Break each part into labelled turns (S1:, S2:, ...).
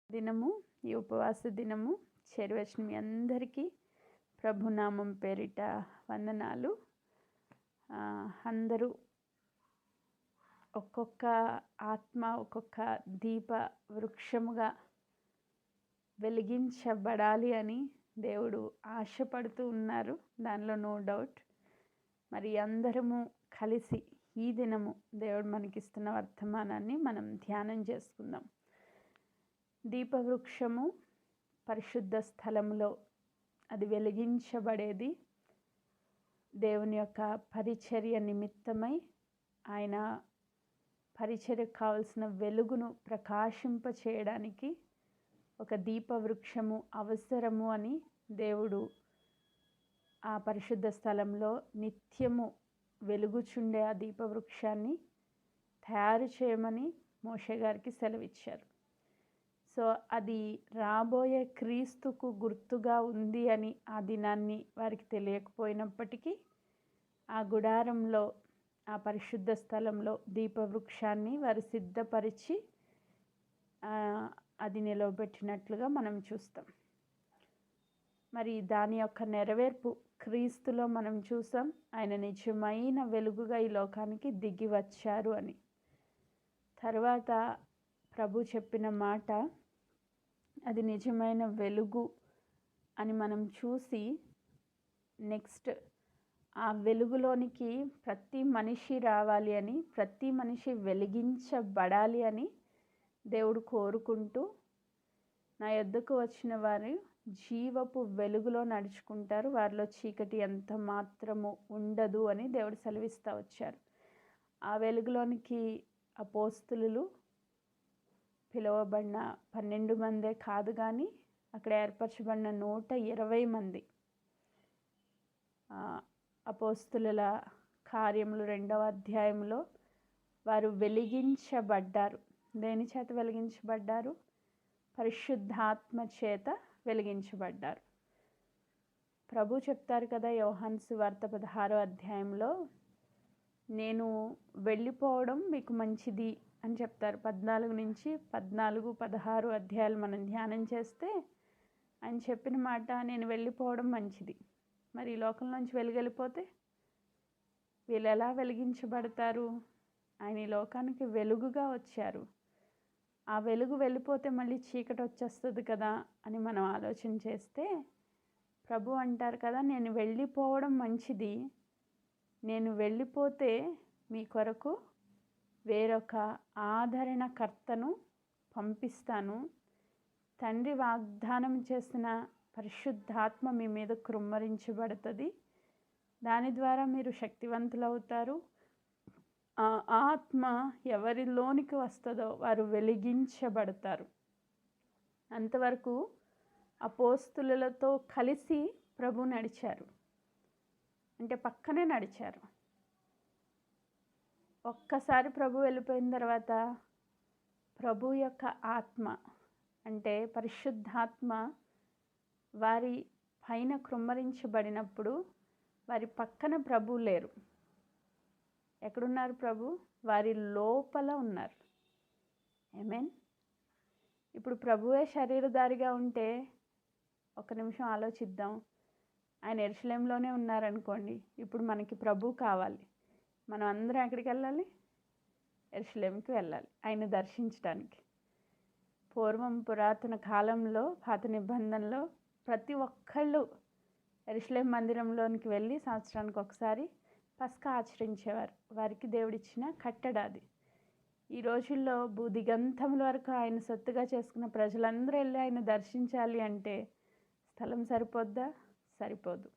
S1: దినము ఈ ఉపవాస దినము చేరువచ్చిన మీ అందరికీ ప్రభునామం పేరిట వందనాలు. అందరూ ఒక్కొక్క ఆత్మ ఒక్కొక్క దీప వృక్షముగా వెలిగించబడాలి అని దేవుడు ఆశపడుతూ ఉన్నారు. దానిలో నో డౌట్. మరి అందరము కలిసి ఈ దినము దేవుడు మనకిస్తున్న వర్తమానాన్ని మనం ధ్యానం చేసుకుందాం. దీపవృక్షము పరిశుద్ధ స్థలంలో అది వెలిగించబడేది దేవుని యొక్క పరిచర్య నిమిత్తమై, ఆయన పరిచర్యకు కావలసిన వెలుగును ప్రకాశింప చేయడానికి ఒక దీపవృక్షము అవసరము అని దేవుడు ఆ పరిశుద్ధ స్థలంలో నిత్యము వెలుగుచుండే ఆ దీపవృక్షాన్ని తయారు చేయమని మోషే గారికి సెలవిచ్చారు. సో అది రాబోయే క్రీస్తుకు గుర్తుగా ఉంది అని ఆ దినాన్ని వారికి తెలియకపోయినప్పటికీ ఆ గుడారంలో ఆ పరిశుద్ధ స్థలంలో దీపవృక్షాన్ని వారు సిద్ధపరిచి అది నిలవబెట్టినట్లుగా మనం చూస్తాం. మరి దాని యొక్క నెరవేర్పు క్రీస్తులో మనం చూసాం. ఆయన నిజమైన వెలుగుగా ఈ లోకానికి దిగి వచ్చారు అని. తర్వాత ప్రభు చెప్పిన మాట అది నిజమైన వెలుగు అని మనం చూసి నెక్స్ట్ ఆ వెలుగులోనికి ప్రతి మనిషి రావాలి అని, ప్రతి మనిషి వెలిగించబడాలి అని దేవుడు కోరుకుంటూ, నా యొద్దకు వచ్చిన వారు జీవపు వెలుగులో నడుచుకుంటారు, వారిలో చీకటి ఎంత మాత్రము ఉండదు అని దేవుడు సెలవిస్తూ వచ్చారు. ఆ వెలుగులోనికి అపోస్తలులు పిలువబడిన 12 మందే కాదు, కానీ అక్కడ ఏర్పరచబడిన 120 మంది. అపోస్తలుల కార్యములు 2వ అధ్యాయంలో వారు వెలిగించబడ్డారు. దేని చేత వెలిగించబడ్డారు? పరిశుద్ధాత్మ చేత వెలిగించబడ్డారు. ప్రభు చెప్తారు కదా యోహాను సువార్త 16వ అధ్యాయంలో, నేను వెళ్ళిపోవడం మీకు మంచిది అని చెప్తారు. 14 నుంచి 14, 16 అధ్యాయాలు మనం ధ్యానం చేస్తే ఆయన చెప్పిన మాట, నేను వెళ్ళిపోవడం మంచిది. మరి ఈ లోకంలోంచి వెలుగెళ్ళిపోతే వీళ్ళు ఎలా వెలిగించబడతారు? ఆయన ఈ లోకానికి వెలుగుగా వచ్చారు. ఆ వెలుగు వెళ్ళిపోతే మళ్ళీ చీకటి వచ్చేస్తుంది కదా అని మనం ఆలోచన చేస్తే, ప్రభు అంటారు కదా, నేను వెళ్ళిపోవడం మంచిది. నేను వెళ్ళిపోతే మీ కొరకు వేరొక ఆదరణకర్తను పంపిస్తాను. తండ్రి వాగ్దానం చేసిన పరిశుద్ధాత్మ మీ మీద కృమ్మరించబడుతుంది. దాని ద్వారా మీరు శక్తివంతులవుతారు. ఆ ఆత్మ ఎవరిలోనికి వస్తుందో వారు వెలిగించబడతారు. అంతవరకు అపోస్తలులతో కలిసి ప్రభు నడిచారు, అంటే పక్కనే నడిచారు. ఒక్కసారి ప్రభు వెళ్ళిపోయిన తర్వాత ప్రభు యొక్క ఆత్మ అంటే పరిశుద్ధాత్మ వారి పైన కృమ్మరించబడినప్పుడు వారి పక్కన ప్రభు లేరు. ఎక్కడున్నారు ప్రభు? వారి లోపల ఉన్నారు. ఆమేన్. ఇప్పుడు ప్రభువే శరీరధారిగా ఉంటే ఒక నిమిషం ఆలోచిద్దాం. ఆయన యెరూషలేంలోనే ఉన్నారనుకోండి, ఇప్పుడు మనకి ప్రభు కావాలి. మనం అందరం ఎక్కడికి వెళ్ళాలి? యెరూషలేంకి వెళ్ళాలి ఆయన దర్శించడానికి. పురాతన కాలంలో, పాత నిబంధనలో ప్రతి ఒక్కళ్ళు యెరూషలేం మందిరంలోనికి వెళ్ళి సంవత్సరానికి ఒకసారి పస్కా ఆచరించేవారు. వారికి దేవుడిచ్చిన కట్టడాది. ఈ రోజుల్లో భూదిగంతముల వరకు ఆయన సొత్తుగా చేసుకున్న ప్రజలందరూ వెళ్ళి ఆయన దర్శించాలి అంటే స్థలం సరిపోద్దా? సరిపోదు.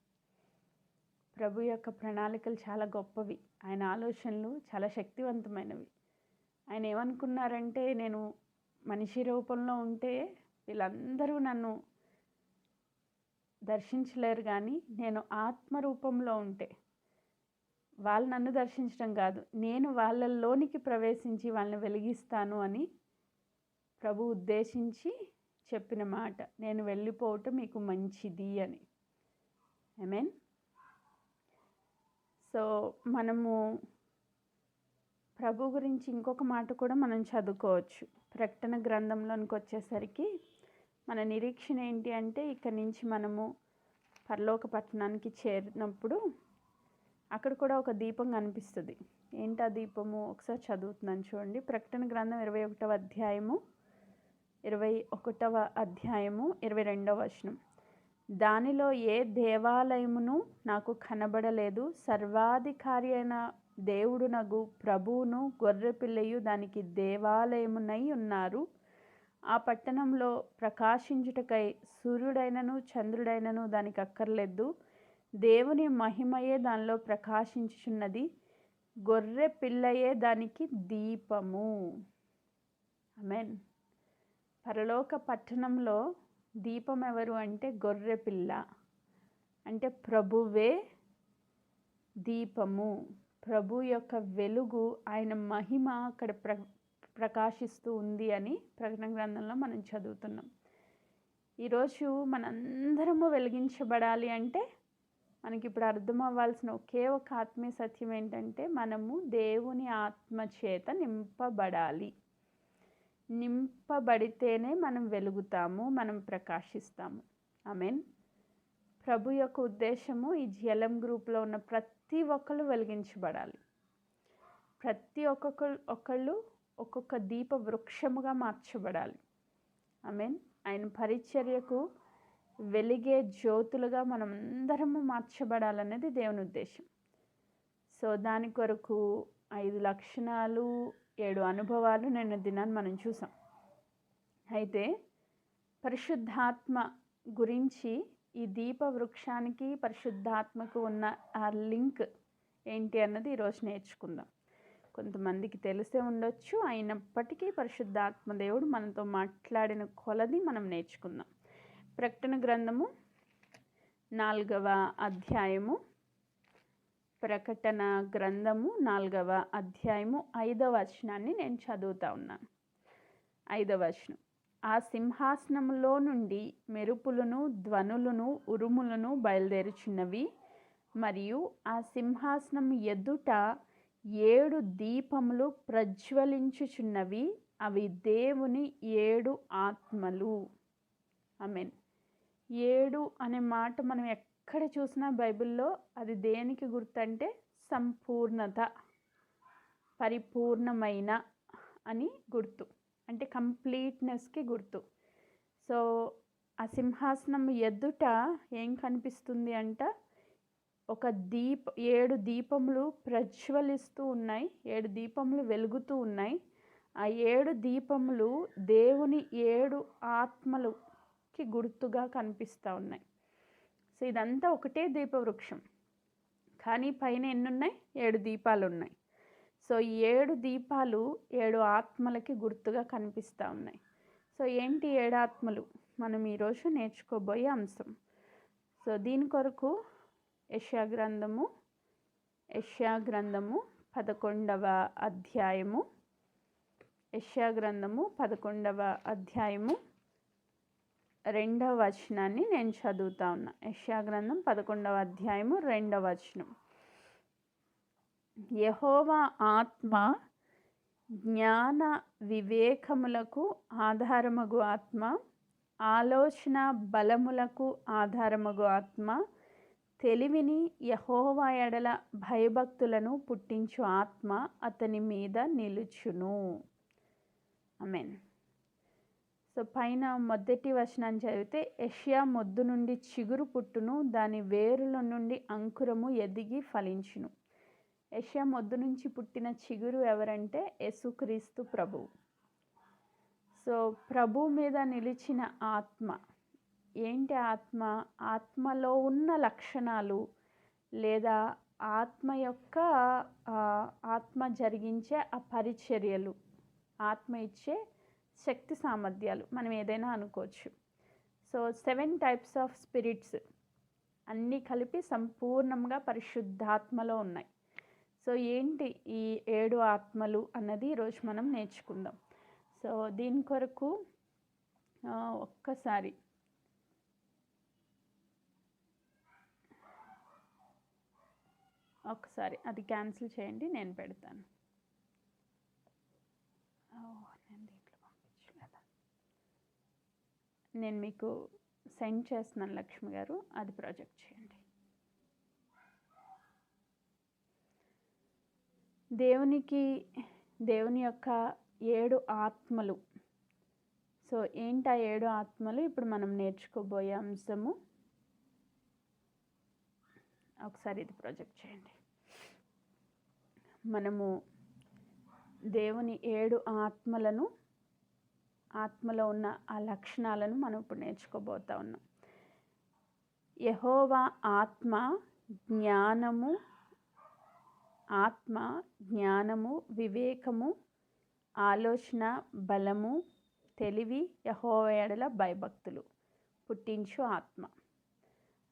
S1: ప్రభు యొక్క ప్రణాళికలు చాలా గొప్పవి. ఆయన ఆలోచనలు చాలా శక్తివంతమైనవి. ఆయన ఏమనుకున్నారంటే, నేను మనిషి రూపంలో ఉంటే వీళ్ళందరూ నన్ను దర్శించలేరు, కానీ నేను ఆత్మ రూపంలో ఉంటే వాళ్ళు నన్ను దర్శించడం కాదు, నేను వాళ్ళలోనికి ప్రవేశించి వాళ్ళని వెలిగిస్తాను అని ప్రభు ఉద్దేశించి చెప్పిన మాట, నేను వెళ్ళిపోవటం మీకు మంచిది అని. ఆమేన్. సో మనము ప్రభు గురించి ఇంకొక మాట కూడా మనం చదువుకోవచ్చు. ప్రకటన గ్రంథంలోనికి వచ్చేసరికి మన నిరీక్షణ ఏంటి అంటే, ఇక్కడి నుంచి మనము పరలోక పట్టణానికి చేరినప్పుడు అక్కడ కూడా ఒక దీపం కనిపిస్తుంది. ఏంటి ఆ దీపము? ఒకసారి చదువుతున్నాను చూడండి. ప్రకటన గ్రంథం 21వ అధ్యాయము 22వ వచనం. దానిలో ఏ దేవాలయమును నాకు కనబడలేదు. సర్వాధికారి అయిన దేవుడునగు ప్రభువును గొర్రెపిల్లయు దానికి దేవాలయమునై ఉన్నారు. ఆ పట్టణంలో ప్రకాశించుటకై సూర్యుడైనను చంద్రుడైనను దానికి అక్కర్లేదు. దేవుని మహిమయే దానిలో ప్రకాశించుచున్నది. గొర్రె పిల్లయే దానికి దీపము. ఆమేన్. పరలోక పట్టణంలో దీపం ఎవరు అంటే గొర్రె పిల్ల, అంటే ప్రభువే దీపము. ప్రభు యొక్క వెలుగు, ఆయన మహిమ అక్కడ ప్రకాశిస్తూ ఉంది అని ప్రకటన గ్రంథంలో మనం చదువుతున్నాం. ఈరోజు మనందరము వెలిగించబడాలి అంటే మనకి ఇప్పుడు అర్థం అవ్వాల్సిన ఒకే ఒక ఆత్మీయ సత్యం ఏంటంటే, మనము దేవుని ఆత్మ చేత నింపబడాలి. నింపబడితేనే మనం వెలుగుతాము, మనం ప్రకాశిస్తాము. ఆమేన్. ప్రభు యొక్క ఉద్దేశము ఈ జిఎల్ఎం గ్రూప్లో ఉన్న ప్రతి ఒక్కళ్ళు వెలిగించబడాలి. ప్రతి ఒక్కళ్ళు ఒక్కొక్క దీప వృక్షముగా మార్చబడాలి. ఆమేన్. ఆయన పరిచర్యకు వెలిగే జ్యోతులుగా మనం అందరము మార్చబడాలనేది దేవుని ఉద్దేశం. సో దాని కొరకు 5 లక్షణాలు 7 అనుభవాలు నిన్న దినాన్ని మనం చూసాం. అయితే పరిశుద్ధాత్మ గురించి, ఈ దీప వృక్షానికి పరిశుద్ధాత్మకు ఉన్న ఆ లింక్ ఏంటి అన్నది ఈరోజు నేర్చుకుందాం. కొంతమందికి తెలిసే ఉండొచ్చు, అయినప్పటికీ పరిశుద్ధాత్మ దేవుడు మనతో మాట్లాడిన కొలది మనం నేర్చుకుందాం. ప్రకటన గ్రంథము 4వ అధ్యాయము, ప్రకటన గ్రంథము 4వ అధ్యాయము 5వ వచనాన్ని నేను చదువుతా ఉన్నాను. 5వ వచనం. ఆ సింహాసనములో నుండి మెరుపులను ధ్వనులను ఉరుములను బయలుదేరుచున్నవి. మరియు ఆ సింహాసనం ఎదుట 7 దీపములు ప్రజ్వలించుచున్నవి. అవి దేవుని 7 ఆత్మలు. ఆమేన్. 7 అనే మాట మనం ఎక్కడ చూసినా బైబిల్లో అది దేనికి గుర్తంటే సంపూర్ణత, పరిపూర్ణమైన అని గుర్తు, అంటే కంప్లీట్నెస్కి గుర్తు. సో ఆ సింహాసనం ఎదుట ఏం కనిపిస్తుంది అంట, ఒక 7 దీపములు ప్రజ్వలిస్తూ ఉన్నాయి, 7 దీపములు వెలుగుతూ ఉన్నాయి. ఆ 7 దీపములు దేవుని 7 ఆత్మలుకి గుర్తుగా కనిపిస్తూ ఉన్నాయి. సో ఇదంతా ఒకటే దీపవృక్షం, కానీ పైన ఎన్ని ఉన్నాయి? 7 దీపాలు ఉన్నాయి. సో ఈ 7 దీపాలు 7 ఆత్మలకి గుర్తుగా కనిపిస్తూ ఉన్నాయి. సో ఏంటి 7 ఆత్మలు? మనం ఈరోజు నేర్చుకోబోయే అంశం. సో దీని కొరకు యెషయా గ్రంథము 11వ అధ్యాయము, యెషయా గ్రంథము 11వ అధ్యాయము 2వ వచనాన్ని నేను చదువుతా ఉన్నా. యెషయా గ్రంథం 11వ అధ్యాయము 2వ వచనం. యెహోవా ఆత్మ జ్ఞాన వివేకములకు ఆధారమగు ఆత్మ, ఆలోచన బలములకు ఆధారమగు ఆత్మ, తెలివిని యెహోవా ఎడల భయభక్తులను పుట్టించు ఆత్మ అతని మీద నిలుచును. ఆమేన్. సో పైన మొదటి వచనాన్ని చదివితే, యెషయా మొద్దు నుండి చిగురు పుట్టును, దాని వేరుల నుండి అంకురము ఎదిగి ఫలించును. యెషయా మొద్దు నుంచి పుట్టిన చిగురు ఎవరంటే యేసుక్రీస్తు ప్రభువు. సో ప్రభు మీద నిలిచిన ఆత్మ ఏంటి? ఆత్మలో ఉన్న లక్షణాలు లేదా ఆత్మ యొక్క ఆత్మ జరిగించే ఆ పరిచర్యలు, ఆత్మ ఇచ్చే శక్తి సామర్థ్యాలు మనం ఏదైనా అనుకోవచ్చు. సో 7 టైప్స్ ఆఫ్ స్పిరిట్స్ అన్నీ కలిపి సంపూర్ణంగా పరిశుద్ధాత్మలో ఉన్నాయి. సో ఏంటి ఈ 7 ఆత్మలు అన్నది ఈరోజు మనం నేర్చుకుందాం. సో దీని కొరకు ఒకసారి అది క్యాన్సిల్ చేయండి, నేను పెడతాను. నేను దీంట్లో పంపించాను. నేను మీకు సెండ్ చేస్తున్నాను లక్ష్మి గారు, అది ప్రాజెక్ట్ చేయండి. దేవుని యొక్క 7 ఆత్మలు. సో ఏంటి ఆ 7 ఆత్మలు? ఇప్పుడు మనం నేర్చుకోబోయే అంశము. ఒకసారి ఇది ప్రాజెక్ట్ చేయండి. మనము దేవుని 7 ఆత్మలను, ఆత్మలో ఉన్న ఆ లక్షణాలను మనం ఇప్పుడు నేర్చుకోబోతా ఉన్నాం. యెహోవా ఆత్మ జ్ఞానము, వివేకము, ఆలోచన, బలము, తెలివి, యెహోవా యెడల భయభక్తులు పుట్టించు ఆత్మ.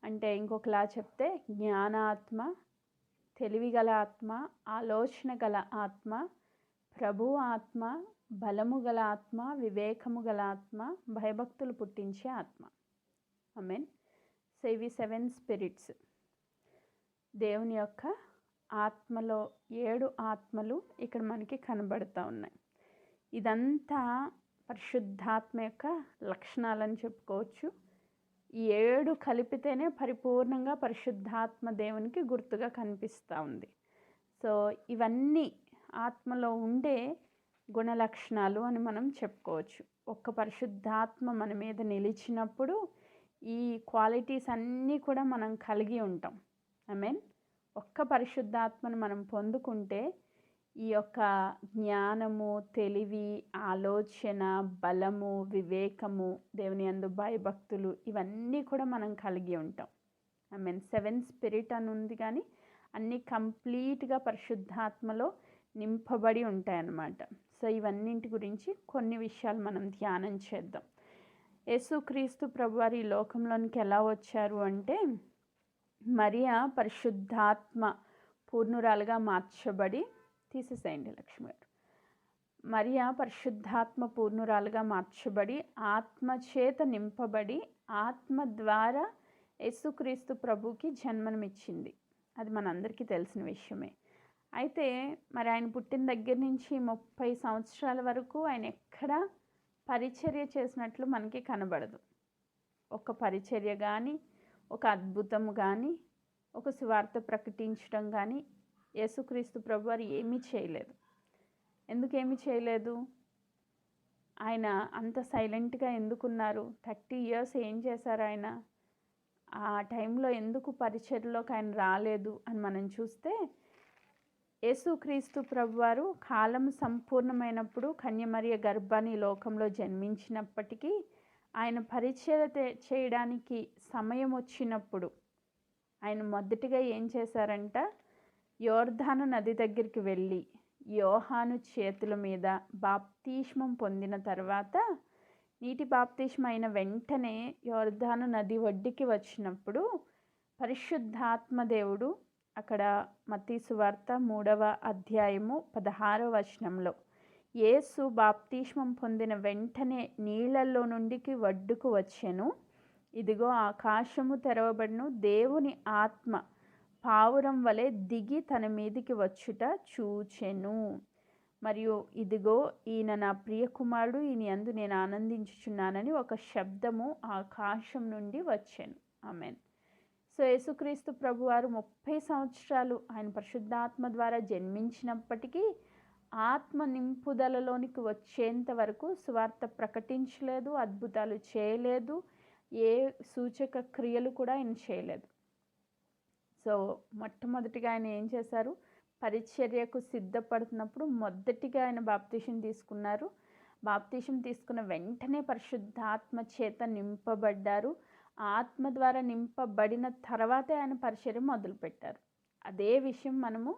S1: అంటే ఇంకొకలా చెప్తే జ్ఞానాత్మ, తెలివిగల ఆత్మ, ఆలోచన గల ఆత్మ, ప్రభు ఆత్మ, బలము గల ఆత్మ, వివేకము గల ఆత్మ, భయభక్తులు పుట్టించే ఆత్మ. ఆమేన్. సో ఇవి 7 స్పిరిట్స్. దేవుని యొక్క ఆత్మలో 7 ఆత్మలు ఇక్కడ మనకి కనబడుతూ ఉన్నాయి. ఇదంతా పరిశుద్ధాత్మ యొక్క లక్షణాలని చెప్పుకోవచ్చు. ఈ 7 కలిపితేనే పరిపూర్ణంగా పరిశుద్ధాత్మ దేవునికి గుర్తుగా కనిపిస్తూ ఉంది. సో ఇవన్నీ ఆత్మలో ఉండే గుణలక్షణాలు అని మనం చెప్పుకోవచ్చు. ఒక్క పరిశుద్ధాత్మ మన మీద నిలిచినప్పుడు ఈ క్వాలిటీస్ అన్నీ కూడా మనం కలిగి ఉంటాం. ఆమేన్. ఒక్క పరిశుద్ధాత్మను మనం పొందుకుంటే ఈ యొక్క జ్ఞానము, తెలివి, ఆలోచన, బలము, వివేకము, దేవుని యందు భయభక్తులు, ఇవన్నీ కూడా మనం కలిగి ఉంటాం. ఆమేన్. 7 స్పిరిట్ అని ఉంది, కానీ అన్నీ కంప్లీట్గా పరిశుద్ధాత్మలో నింపబడి ఉంటాయన్నమాట. సో ఇవన్నింటి గురించి కొన్ని విషయాలు మనం ధ్యానం చేద్దాం. యేసుక్రీస్తు ప్రభువారు ఈ లోకంలోనికి ఎలా వచ్చారు అంటే, మరియా పరిశుద్ధాత్మ పూర్ణురాలుగా మార్చబడి, తీసేసేయండి లక్ష్మి గారు. మరియా పరిశుద్ధాత్మ పూర్ణురాలుగా మార్చబడి, ఆత్మచేత నింపబడి, ఆత్మ ద్వారా యేసుక్రీస్తు ప్రభుకి జన్మనిచ్చింది. అది మనందరికీ తెలిసిన విషయమే. అయితే మరి ఆయన పుట్టిన దగ్గర నుంచి 30 సంవత్సరాల వరకు ఆయన ఎక్కడా పరిచర్య చేసినట్లు మనకి కనబడదు. ఒక పరిచర్య కానీ, ఒక అద్భుతము కానీ, ఒక సువార్త ప్రకటించడం కానీ యేసుక్రీస్తు ప్రభువారు ఏమీ చేయలేదు. ఎందుకేమీ చేయలేదు? ఆయన అంత సైలెంట్గా ఎందుకున్నారు? 30 ఇయర్స్ ఏం చేశారు ఆయన? ఆ టైంలో ఎందుకు పరిచర్యలోకి ఆయన రాలేదు అని మనం చూస్తే, యేసుక్రీస్తు ప్రభువారు కాలం సంపూర్ణమైనప్పుడు కన్యమరియ గర్భాన్ని లోకంలో జన్మించినప్పటికీ ఆయన పరిచర్య చేయడానికి సమయం వచ్చినప్పుడు ఆయన మొదటిగా ఏం చేశారంట? యోర్దాను నది దగ్గరికి వెళ్ళి యోహాను చేతుల మీద బాప్తిస్మం పొందిన తర్వాత, నీటి బాప్తిస్మం అయిన వెంటనే యోర్దాను నది ఒడ్డుకి వచ్చినప్పుడు పరిశుద్ధాత్మ దేవుడు అక్కడ మత్తయి సువార్త 3వ అధ్యాయము 16వ వచనంలో, యేసు బాప్తిస్మం పొందిన వెంటనే నీళ్ళల్లో నుండికి ఒడ్డుకు వచ్చెను. ఇదిగో ఆకాశము తెరవబడును, దేవుని ఆత్మ పావురం వలె దిగి తన మీదికి వచ్చుట చూచెను. మరియు ఇదిగో ఈయన నా ప్రియ కుమారుడు, ఈయన యందు నేను ఆనందించుచున్నానని ఒక శబ్దము ఆకాశం నుండి వచ్చెను. ఆమేన్. సో యేసుక్రీస్తు ప్రభువారు 30 సంవత్సరాలు ఆయన పరిశుద్ధాత్మ ద్వారా జన్మించినప్పటికీ ఆత్మ నింపుదలలోనికి వచ్చేంత వరకు సువార్త ప్రకటించలేదు, అద్భుతాలు చేయలేదు, ఏ సూచక క్రియలు కూడా ఆయన చేయలేదు. సో మొట్టమొదటిగా ఆయన ఏం చేశారు? పరిచర్యకు సిద్ధపడుతున్నప్పుడు మొదటిగా ఆయన బాప్తిసం తీసుకున్నారు. బాప్తిసం తీసుకున్న వెంటనే పరిశుద్ధాత్మ చేత నింపబడ్డారు. ఆత్మ ద్వారా నింపబడిన తర్వాతే ఆయన పరిచర్య మొదలుపెట్టారు. అదే విషయం మనము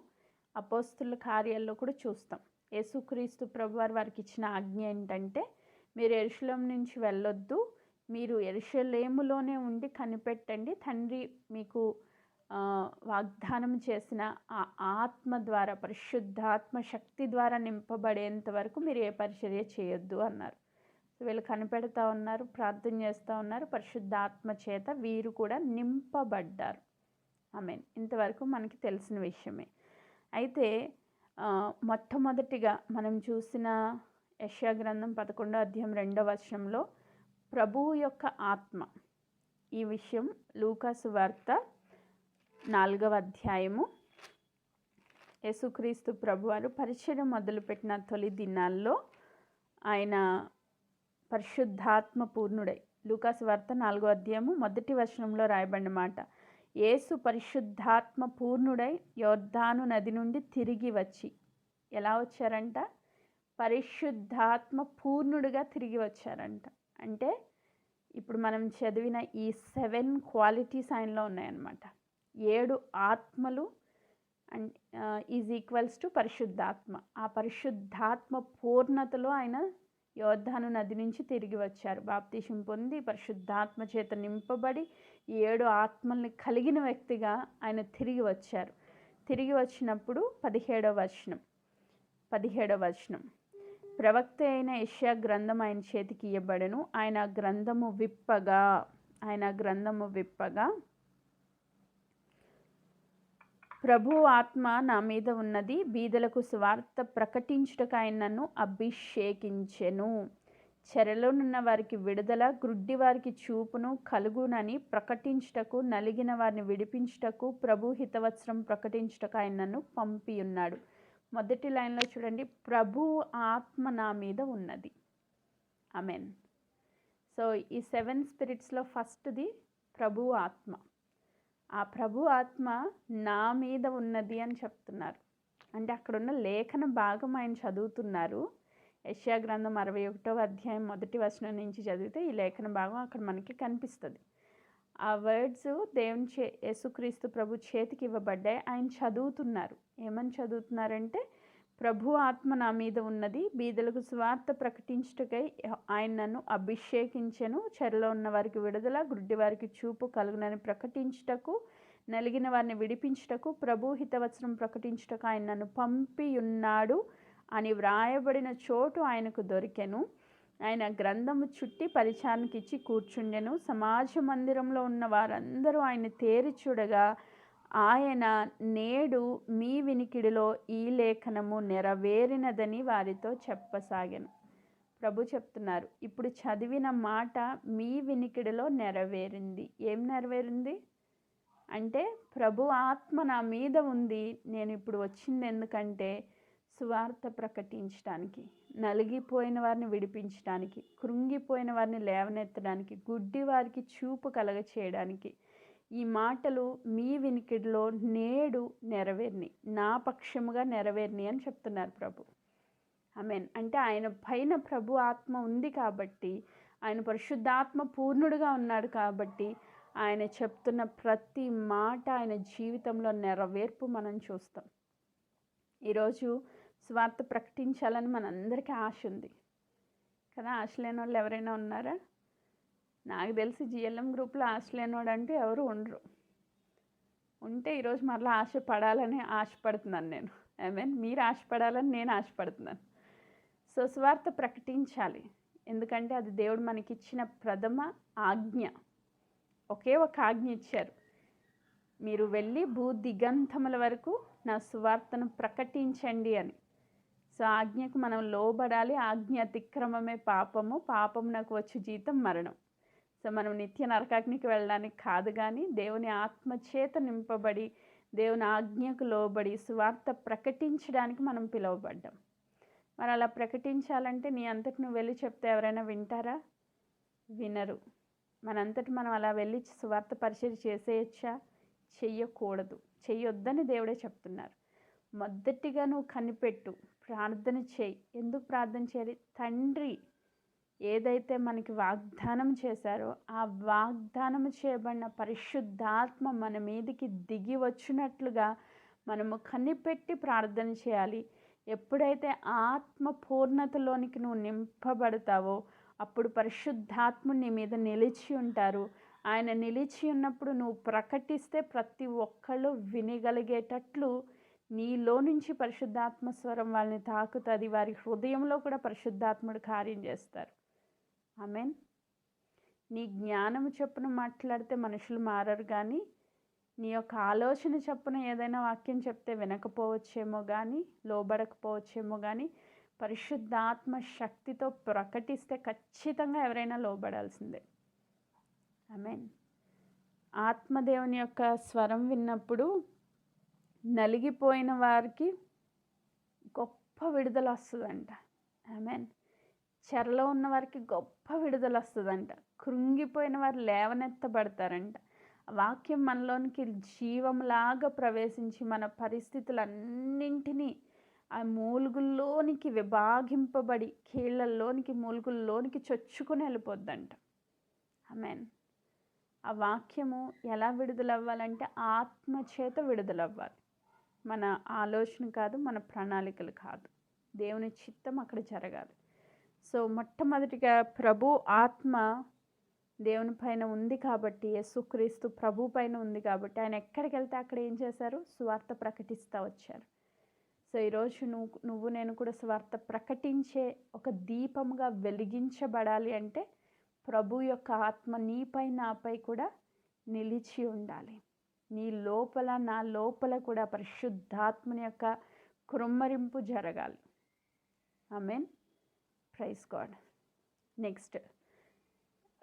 S1: అపోస్తుల కార్యాల్లో కూడా చూస్తాం. యేసుక్రీస్తు ప్రభువారు వారికి ఇచ్చిన ఆజ్ఞ ఏంటంటే, మీరు యెరూషలేము నుంచి వెళ్ళొద్దు, మీరు యెరూషలేములోనే ఉండి కనిపెట్టండి, తండ్రి మీకు వాగ్దానం చేసిన ఆ ఆత్మ ద్వారా, పరిశుద్ధాత్మ శక్తి ద్వారా నింపబడేంత వరకు మీరు ఏ పరిచర్య చేయొద్దు అన్నారు. వీళ్ళు కనిపెడతా ఉన్నారు, ప్రార్థన చేస్తూ ఉన్నారు. పరిశుద్ధాత్మ చేత వీరు కూడా నింపబడ్డారు. ఆమేన్. ఇంతవరకు మనకి తెలిసిన విషయమే. అయితే మొట్టమొదటిగా మనం చూసిన యెషయా గ్రంథం 11వ అధ్యాయం 2వ వచనంలో ప్రభువు యొక్క ఆత్మ. ఈ విషయం లూకాసు వార్త 4వ అధ్యాయము. యేసుక్రీస్తు ప్రభువారు పరిచర్య మొదలుపెట్టిన తొలి దినాల్లో ఆయన పరిశుద్ధాత్మ పూర్ణుడై, లూకాసు వార్త 4వ అధ్యాయము 1వ వచనంలో రాయబడిన మాట, యేసు పరిశుద్ధాత్మ పూర్ణుడై యోర్దాను నది నుండి తిరిగి వచ్చి. ఎలా వచ్చారంట? పరిశుద్ధాత్మ పూర్ణుడిగా తిరిగి వచ్చారంట. అంటే ఇప్పుడు మనం చదివిన ఈ 7 క్వాలిటీస్ ఆయనలో ఉన్నాయన్నమాట. 7 ఆత్మలు అండ్ ఈజ్ ఈక్వల్స్ టు పరిశుద్ధాత్మ. ఆ పరిశుద్ధాత్మ పూర్ణతలో ఆయన యోర్దాను నది నుంచి తిరిగి వచ్చారు. బాప్తీసం పొంది పరిశుద్ధాత్మ చేత నింపబడి 7 ఆత్మల్ని కలిగిన వ్యక్తిగా ఆయన తిరిగి వచ్చారు. తిరిగి వచ్చినప్పుడు 17వ వచనం, ప్రవక్త అయిన యెషయా గ్రంథం ఆయన చేతికి ఇయ్యబడెను. ఆయన గ్రంథము విప్పగా ప్రభు ఆత్మ నా మీద ఉన్నది, బీదలకు సువార్త ప్రకటించుటకు ఆయన నన్ను అభిషేకించెను, చెరలోనున్న వారికి విడుదల, గ్రుడ్డి వారికి చూపును కలుగునని ప్రకటించుటకు, నలిగిన వారిని విడిపించుటకు, ప్రభు హితవత్సరం ప్రకటించుటకు ఆయన నన్ను పంపి ఉన్నాడు. మొదటి లైన్లో చూడండి, ప్రభు ఆత్మ నా మీద ఉన్నది. ఆమెన్. సో ఈ 7 స్పిరిట్స్లో ఫస్ట్ది ప్రభు ఆత్మ. ఆ ప్రభు ఆత్మ నా మీద ఉన్నది అని చెప్తున్నారు. అంటే అక్కడున్న లేఖన భాగం ఆయన చదువుతున్నారు. యెషయా గ్రంథం 61వ అధ్యాయం 1వ వచనం నుంచి చదివితే ఈ లేఖన భాగం అక్కడ మనకి కనిపిస్తుంది. ఆ వర్డ్స్ దేవుని యేసుక్రీస్తు ప్రభు చేతికి ఇవ్వబడ్డాయి. ఆయన చదువుతున్నారు. ఏమని చదువుతున్నారంటే, ప్రభు ఆత్మ నా మీద ఉన్నది, బీదలకు సువార్త ప్రకటించుటకై ఆయన నన్ను అభిషేకించెను, చెరలో ఉన్న వారికి విడుదల, గుడ్డి వారికి చూపు కలుగునని ప్రకటించుటకు, నలిగిన వారిని విడిపించుటకు, ప్రభు హితవచనం ప్రకటించుటకు ఆయన నన్ను పంపి ఉన్నాడు అని వ్రాయబడిన చోటు ఆయనకు దొరికెను. ఆయన గ్రంథము చుట్టి పరిచారనకి ఇచ్చి కూర్చుండెను. సమాజ మందిరంలో ఉన్న వారందరూ ఆయన తేరి చూడగా, ఆయన నేడు మీ వినికిడిలో ఈ లేఖనము నెరవేరినదని వారితో చెప్పసాగాను. ప్రభు చెప్తున్నారు, ఇప్పుడు చదివిన మాట మీ వినికిడిలో నెరవేరింది. ఏం నెరవేరింది అంటే, ప్రభు ఆత్మ నా మీద ఉంది, నేను ఇప్పుడు వచ్చింది ఎందుకంటే సువార్త ప్రకటించడానికి, నలిగిపోయిన వారిని విడిపించడానికి, కృంగిపోయిన వారిని లేవనెత్తడానికి, గుడ్డి వారికి చూపు కలగ చేయడానికి. ఈ మాటలు మీ వినికిడిలో నేడు నెరవేరిని, నా పక్షముగా నెరవేరిని అని చెప్తున్నారు ప్రభు. ఆమేన్. అంటే ఆయన పైన ప్రభు ఆత్మ ఉంది కాబట్టి, ఆయన పరిశుద్ధాత్మ పూర్ణుడుగా ఉన్నాడు కాబట్టి, ఆయన చెప్తున్న ప్రతి మాట ఆయన జీవితంలో నెరవేర్పు మనం చూస్తాం. ఈరోజు సువార్త ప్రకటించాలని మనందరికీ ఆశ ఉంది కదా. ఆశ లేని వాళ్ళు ఎవరైనా ఉన్నారా? నాకు తెలిసి జిఎల్ఎం గ్రూప్లో ఆశ లేనివాడు అంటూ ఎవరు ఉండరు. ఉంటే ఈరోజు మరలా ఆశపడాలని ఆశపడుతున్నాను నేను. మీన్ మీరు ఆశపడాలని నేను ఆశపడుతున్నాను. సో సువార్త ప్రకటించాలి, ఎందుకంటే అది దేవుడు మనకిచ్చిన ప్రథమ ఆజ్ఞ. ఒకే ఒక ఆజ్ఞ ఇచ్చారు, మీరు వెళ్ళి భూ దిగంతముల వరకు నా సువార్తను ప్రకటించండి అని. సో ఆజ్ఞకు మనం లోబడాలి. ఆజ్ఞ అతిక్రమమే పాపము, పాపమునకు వచ్చి జీతం మరణం. సో మనం నిత్య నరకాగ్నికి వెళ్ళడానికి కాదు, కానీ దేవుని ఆత్మ చేత నింపబడి దేవుని ఆజ్ఞకు లోబడి సువార్త ప్రకటించడానికి మనం పిలువబడ్డాం. మరి అలా ప్రకటించాలంటే నీ అంతటి నువ్వు వెళ్ళి చెప్తే ఎవరైనా వింటారా? వినరు. మనంతటి మనం అలా వెళ్ళి సువార్త పరిచయం చేసేయచ్చా? చెయ్యకూడదు, చెయ్యొద్దని దేవుడే చెప్తున్నారు. మొదటిగా నువ్వు కనిపెట్టు, ప్రార్థన చేయి. ఎందుకు ప్రార్థన చేయాలి? తండ్రి ఏదైతే మనకి వాగ్దానం చేశారో ఆ వాగ్దానం చేయబడిన పరిశుద్ధాత్మ మన మీదకి దిగి వచ్చినట్లుగా మనము కనిపెట్టి ప్రార్థన చేయాలి. ఎప్పుడైతే ఆత్మ పూర్ణతలోనికి నువ్వు నింపబడతావో అప్పుడు పరిశుద్ధాత్మ నీ మీద నిలిచి ఉంటారు. ఆయన నిలిచి ఉన్నప్పుడు నువ్వు ప్రకటిస్తే ప్రతి ఒక్కళ్ళు వినగలిగేటట్లు నీలో నుంచి పరిశుద్ధాత్మ స్వరం వాళ్ళని తాకుతుంది. వారి హృదయంలో కూడా పరిశుద్ధాత్ముడు కార్యం చేస్తారు. ఆమేన్. నీ జ్ఞానము చొప్పున మాట్లాడితే మనుషులు మారరు, కానీ నీ యొక్క ఆలోచన చొప్పున ఏదైనా వాక్యం చెప్తే వినకపోవచ్చేమో, కానీ లోబడకపోవచ్చేమో, కానీ పరిశుద్ధాత్మ శక్తితో ప్రకటిస్తే ఖచ్చితంగా ఎవరైనా లోబడాల్సిందే. ఆమేన్. ఆత్మదేవుని యొక్క స్వరం విన్నప్పుడు నలిగిపోయిన వారికి గొప్ప విడుదల వస్తుందంట. ఆమేన్. చెరలో ఉన్న వారికి గొప్ప విడుదల వస్తుందంట. కృంగిపోయిన వారు లేవనెత్తబడతారంట. వాక్యం మనలోనికి జీవంలాగా ప్రవేశించి మన పరిస్థితులన్నింటినీ ఆ మూలుగుల్లోనికి విభాగింపబడి కీళ్ళల్లోనికి మూలుగుల్లోనికి చొచ్చుకొని వెళ్ళిపోద్దంట. ఆమేన్. ఆ వాక్యము ఎలా విడుదలవ్వాలంటే ఆత్మ చేత విడుదలవ్వాలి. మన ఆలోచన కాదు, మన ప్రణాళికలు కాదు. దేవుని చిత్తం అక్కడ జరగాలి. సో మొట్టమొదటిగా ప్రభు ఆత్మ దేవుని పైన ఉంది కాబట్టి, యేసుక్రీస్తు ప్రభు పైన ఉంది కాబట్టి ఆయన ఎక్కడికి వెళ్తే అక్కడ ఏం చేశారు? సువార్త ప్రకటిస్తూ వచ్చారు. సో ఈరోజు నువ్వు నేను కూడా సువార్త ప్రకటించే ఒక దీపంగా వెలిగించబడాలి అంటే ప్రభు యొక్క ఆత్మ నీపై నాపై కూడా నిలిచి ఉండాలి. నీ లోపల నా లోపల కూడా పరిశుద్ధాత్మని యొక్క కృమ్మరింపు జరగాలి. ఆమేన్. Praise God. నెక్స్ట్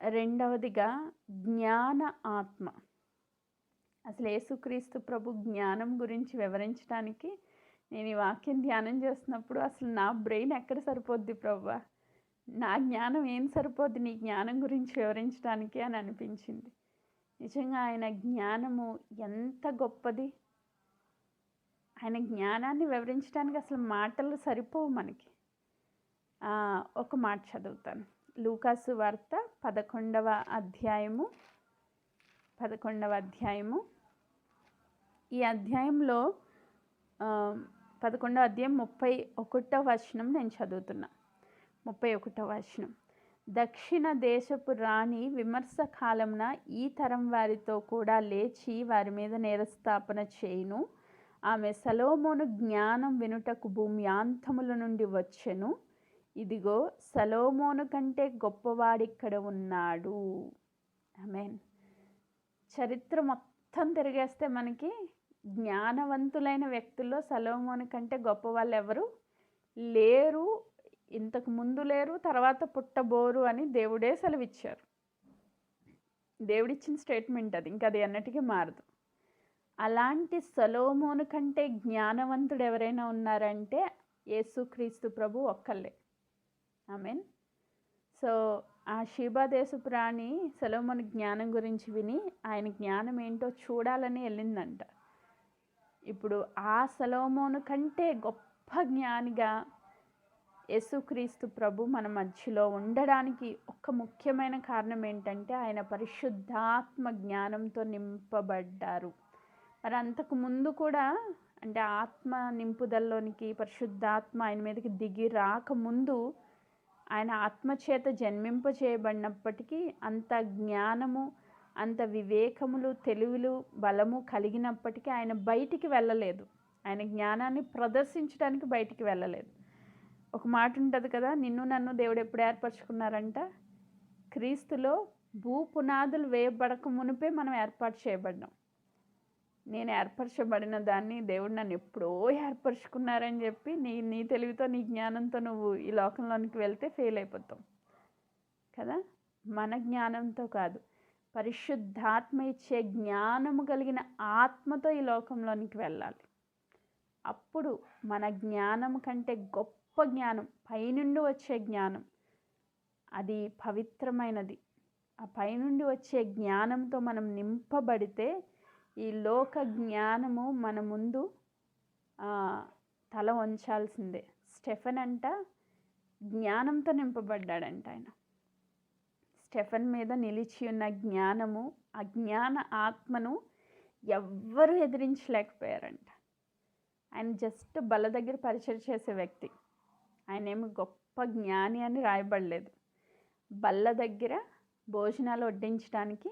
S1: రెండవదిగా జ్ఞాన ఆత్మ. అసలు యేసుక్రీస్తు ప్రభు జ్ఞానం గురించి వివరించడానికి నేను ఈ వాక్యం ధ్యానం చేస్తున్నప్పుడు అసలు నా బ్రెయిన్ ఎక్కడ సరిపోద్ది ప్రభువా, నా జ్ఞానం ఏం సరిపోద్ది నీ జ్ఞానం గురించి వివరించడానికి అని అనిపించింది. నిజంగా ఆయన జ్ఞానము ఎంత గొప్పది. ఆయన జ్ఞానాన్ని వివరించడానికి అసలు మాటలు సరిపోవు మనకి. ఒక మాట చదువుతాను. లూకాసు వార్త 11వ అధ్యాయము. ఈ అధ్యాయంలో 11వ అధ్యాయం 31వ వచనం నేను చదువుతున్నా. 31వ వచనం. దక్షిణ దేశపు రాణి విమర్శ కాలమున ఈ తరం వారితో కూడా లేచి వారి మీద నేరస్థాపన చేయును. ఆమె సలోమోను జ్ఞానం వినుటకు భూమ్యాంతముల నుండి వచ్చెను. ఇదిగో సలోమోను కంటే గొప్పవాడిక్కడ ఉన్నాడు. ఆమేన్. చరిత్ర మొత్తం తిరిగేస్తే మనకి జ్ఞానవంతులైన వ్యక్తుల్లో సలోమోను కంటే గొప్ప వాళ్ళు ఎవరు లేరు. ఇంతకు ముందు లేరు, తర్వాత పుట్టబోరు అని దేవుడే సెలవిచ్చారు. దేవుడిచ్చిన స్టేట్మెంట్ అది, ఇంకా అది అన్నటికీ మారదు. అలాంటి సలోమోను కంటే జ్ఞానవంతుడు ఎవరైనా ఉన్నారంటే యేసుక్రీస్తు ప్రభు ఒక్కళ్ళే. ఆమేన్. సో ఆ షీబా దేశపు రాణి సలోమోను జ్ఞానం గురించి విని ఆయన జ్ఞానం ఏంటో చూడాలని వెళ్ళిందంట. ఇప్పుడు ఆ సలోమోను కంటే గొప్ప జ్ఞానిగా యేసుక్రీస్తు ప్రభు మన మధ్యలో ఉండడానికి ఒక ముఖ్యమైన కారణం ఏంటంటే ఆయన పరిశుద్ధాత్మ జ్ఞానంతో నింపబడ్డారు. మరి అంతకు ముందు కూడా అంటే ఆత్మ నింపుదలలోనికి పరిశుద్ధాత్మ ఆయన మీదకి దిగి రాకముందు ఆయన ఆత్మచేత జన్మింపచేయబడినప్పటికీ అంత జ్ఞానము, అంత వివేకములు, తెలివిలు, బలము కలిగినప్పటికీ ఆయన బయటికి వెళ్ళలేదు. ఆయన జ్ఞానాన్ని ప్రదర్శించడానికి బయటికి వెళ్ళలేదు. ఒక మాట ఉంటుంది కదా, నిన్ను నన్ను దేవుడు ఎప్పుడు ఏర్పరచుకున్నారంట? క్రీస్తులో భూపునాదులు వేయబడక మునిపే మనం ఏర్పాటు చేయబడినాం. నేను ఏర్పరచబడిన దాన్ని దేవుడు నన్ను ఎప్పుడో ఏర్పరచుకున్నారని చెప్పి నీ తెలివితో నీ జ్ఞానంతో నువ్వు ఈ లోకంలోనికి వెళ్తే ఫెయిల్ అయిపోతావు కదా. మన జ్ఞానంతో కాదు, పరిశుద్ధాత్మ ఇచ్చే జ్ఞానము కలిగిన ఆత్మతో ఈ లోకంలోనికి వెళ్ళాలి. అప్పుడు మన జ్ఞానం కంటే గొప్ప జ్ఞానం, పైనుండి వచ్చే జ్ఞానం, అది పవిత్రమైనది. ఆ పైనుండి వచ్చే జ్ఞానంతో మనం నింపబడితే ఈ లోక జ్ఞానము మన ముందు తల వంచాల్సిందే. స్టెఫెన్ అంట జ్ఞానంతో నింపబడ్డాడంట. ఆయన స్టెఫెన్ మీద నిలిచి ఉన్న జ్ఞానము, ఆ జ్ఞాన ఆత్మను ఎవ్వరూ ఎదిరించలేకపోయారంట. ఆయన జస్ట్ బల్ల దగ్గర పరిచయం చేసే వ్యక్తి. ఆయన ఏమి గొప్ప జ్ఞాని అని రాయబడలేదు. బల్ల దగ్గర భోజనాలు వడ్డించడానికి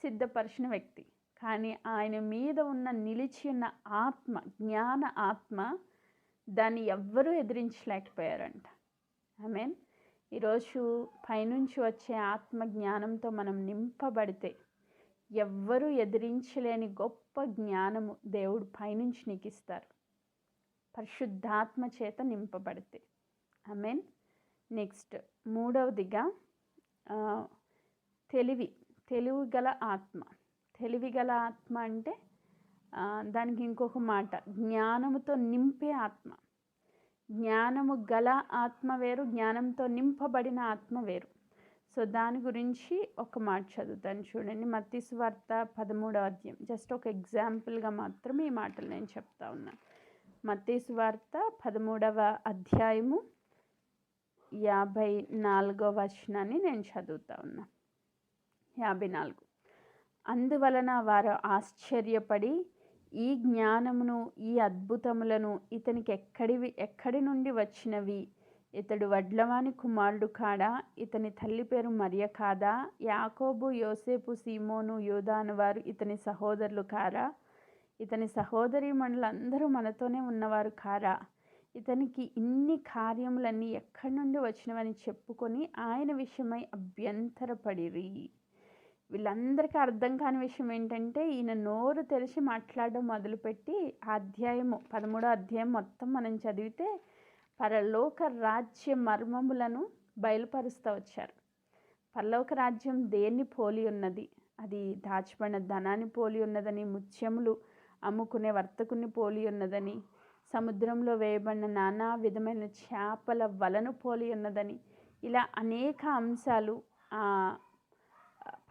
S1: సిద్ధపరిచిన వ్యక్తి. కానీ ఆయన మీద ఉన్న నిలిచి ఉన్న ఆత్మ, జ్ఞాన ఆత్మ, దాన్ని ఎవ్వరూ ఎదిరించలేకపోయారంట. ఆమేన్. ఈరోజు పైనుంచి వచ్చే ఆత్మ జ్ఞానంతో మనం నింపబడితే ఎవ్వరూ ఎదిరించలేని గొప్ప జ్ఞానము దేవుడు పైనుంచి నీకు ఇస్తారు, పరిశుద్ధాత్మ చేత నింపబడితే. ఆమేన్. నెక్స్ట్ మూడవదిగా తెలివి గల ఆత్మ. తెలివి గల ఆత్మ అంటే దానికి ఇంకొక మాట జ్ఞానముతో నింపే ఆత్మ. జ్ఞానము గల ఆత్మ వేరు, జ్ఞానంతో నింపబడిన ఆత్మ వేరు. సో దాని గురించి ఒక మాట చదువుతాను చూడండి. మత్తయి సువార్త 13వ అధ్యాయం. జస్ట్ ఒక ఎగ్జాంపుల్గా మాత్రం ఈ మాటలు నేను చెప్తా ఉన్నాను. మత్తయి సువార్త 13వ అధ్యాయము 54వ వచనాన్ని నేను చదువుతా ఉన్నా. 54. అందువలన వారు ఆశ్చర్యపడి ఈ జ్ఞానమును ఈ అద్భుతములను ఇతనికి ఎక్కడి నుండి వచ్చినవి? ఇతడు వడ్లవాని కుమారుడు కాడా? ఇతని తల్లి పేరు మరియ కాదా? యాకోబు, యోసేపు, సీమోను, యూదా వారు ఇతని సహోదరులు కారా? ఇతని సహోదరీమణులందరూ మనతోనే ఉన్నవారు కారా? ఇతనికి ఇన్ని కార్యములన్నీ ఎక్కడి నుండి వచ్చినవని చెప్పుకొని ఆయన విషయమై అభ్యంతరపడిరి. వీళ్ళందరికీ అర్థం కాని విషయం ఏంటంటే ఈయన నోరు తెరిచి మాట్లాడడం మొదలుపెట్టి 13వ అధ్యాయం మొత్తం మనం చదివితే పరలోక రాజ్య మర్మములను బయలుపరుస్తూ వచ్చారు. పరలోక రాజ్యం దేన్ని పోలి ఉన్నది? అది దాచిపడిన ధనాన్ని పోలి ఉన్నదని, ముత్యములు అమ్ముకునే వర్తకుని పోలి ఉన్నదని, సముద్రంలో వేయబడిన నానా విధమైన చేపల వలను పోలి ఉన్నదని, ఇలా అనేక అంశాలు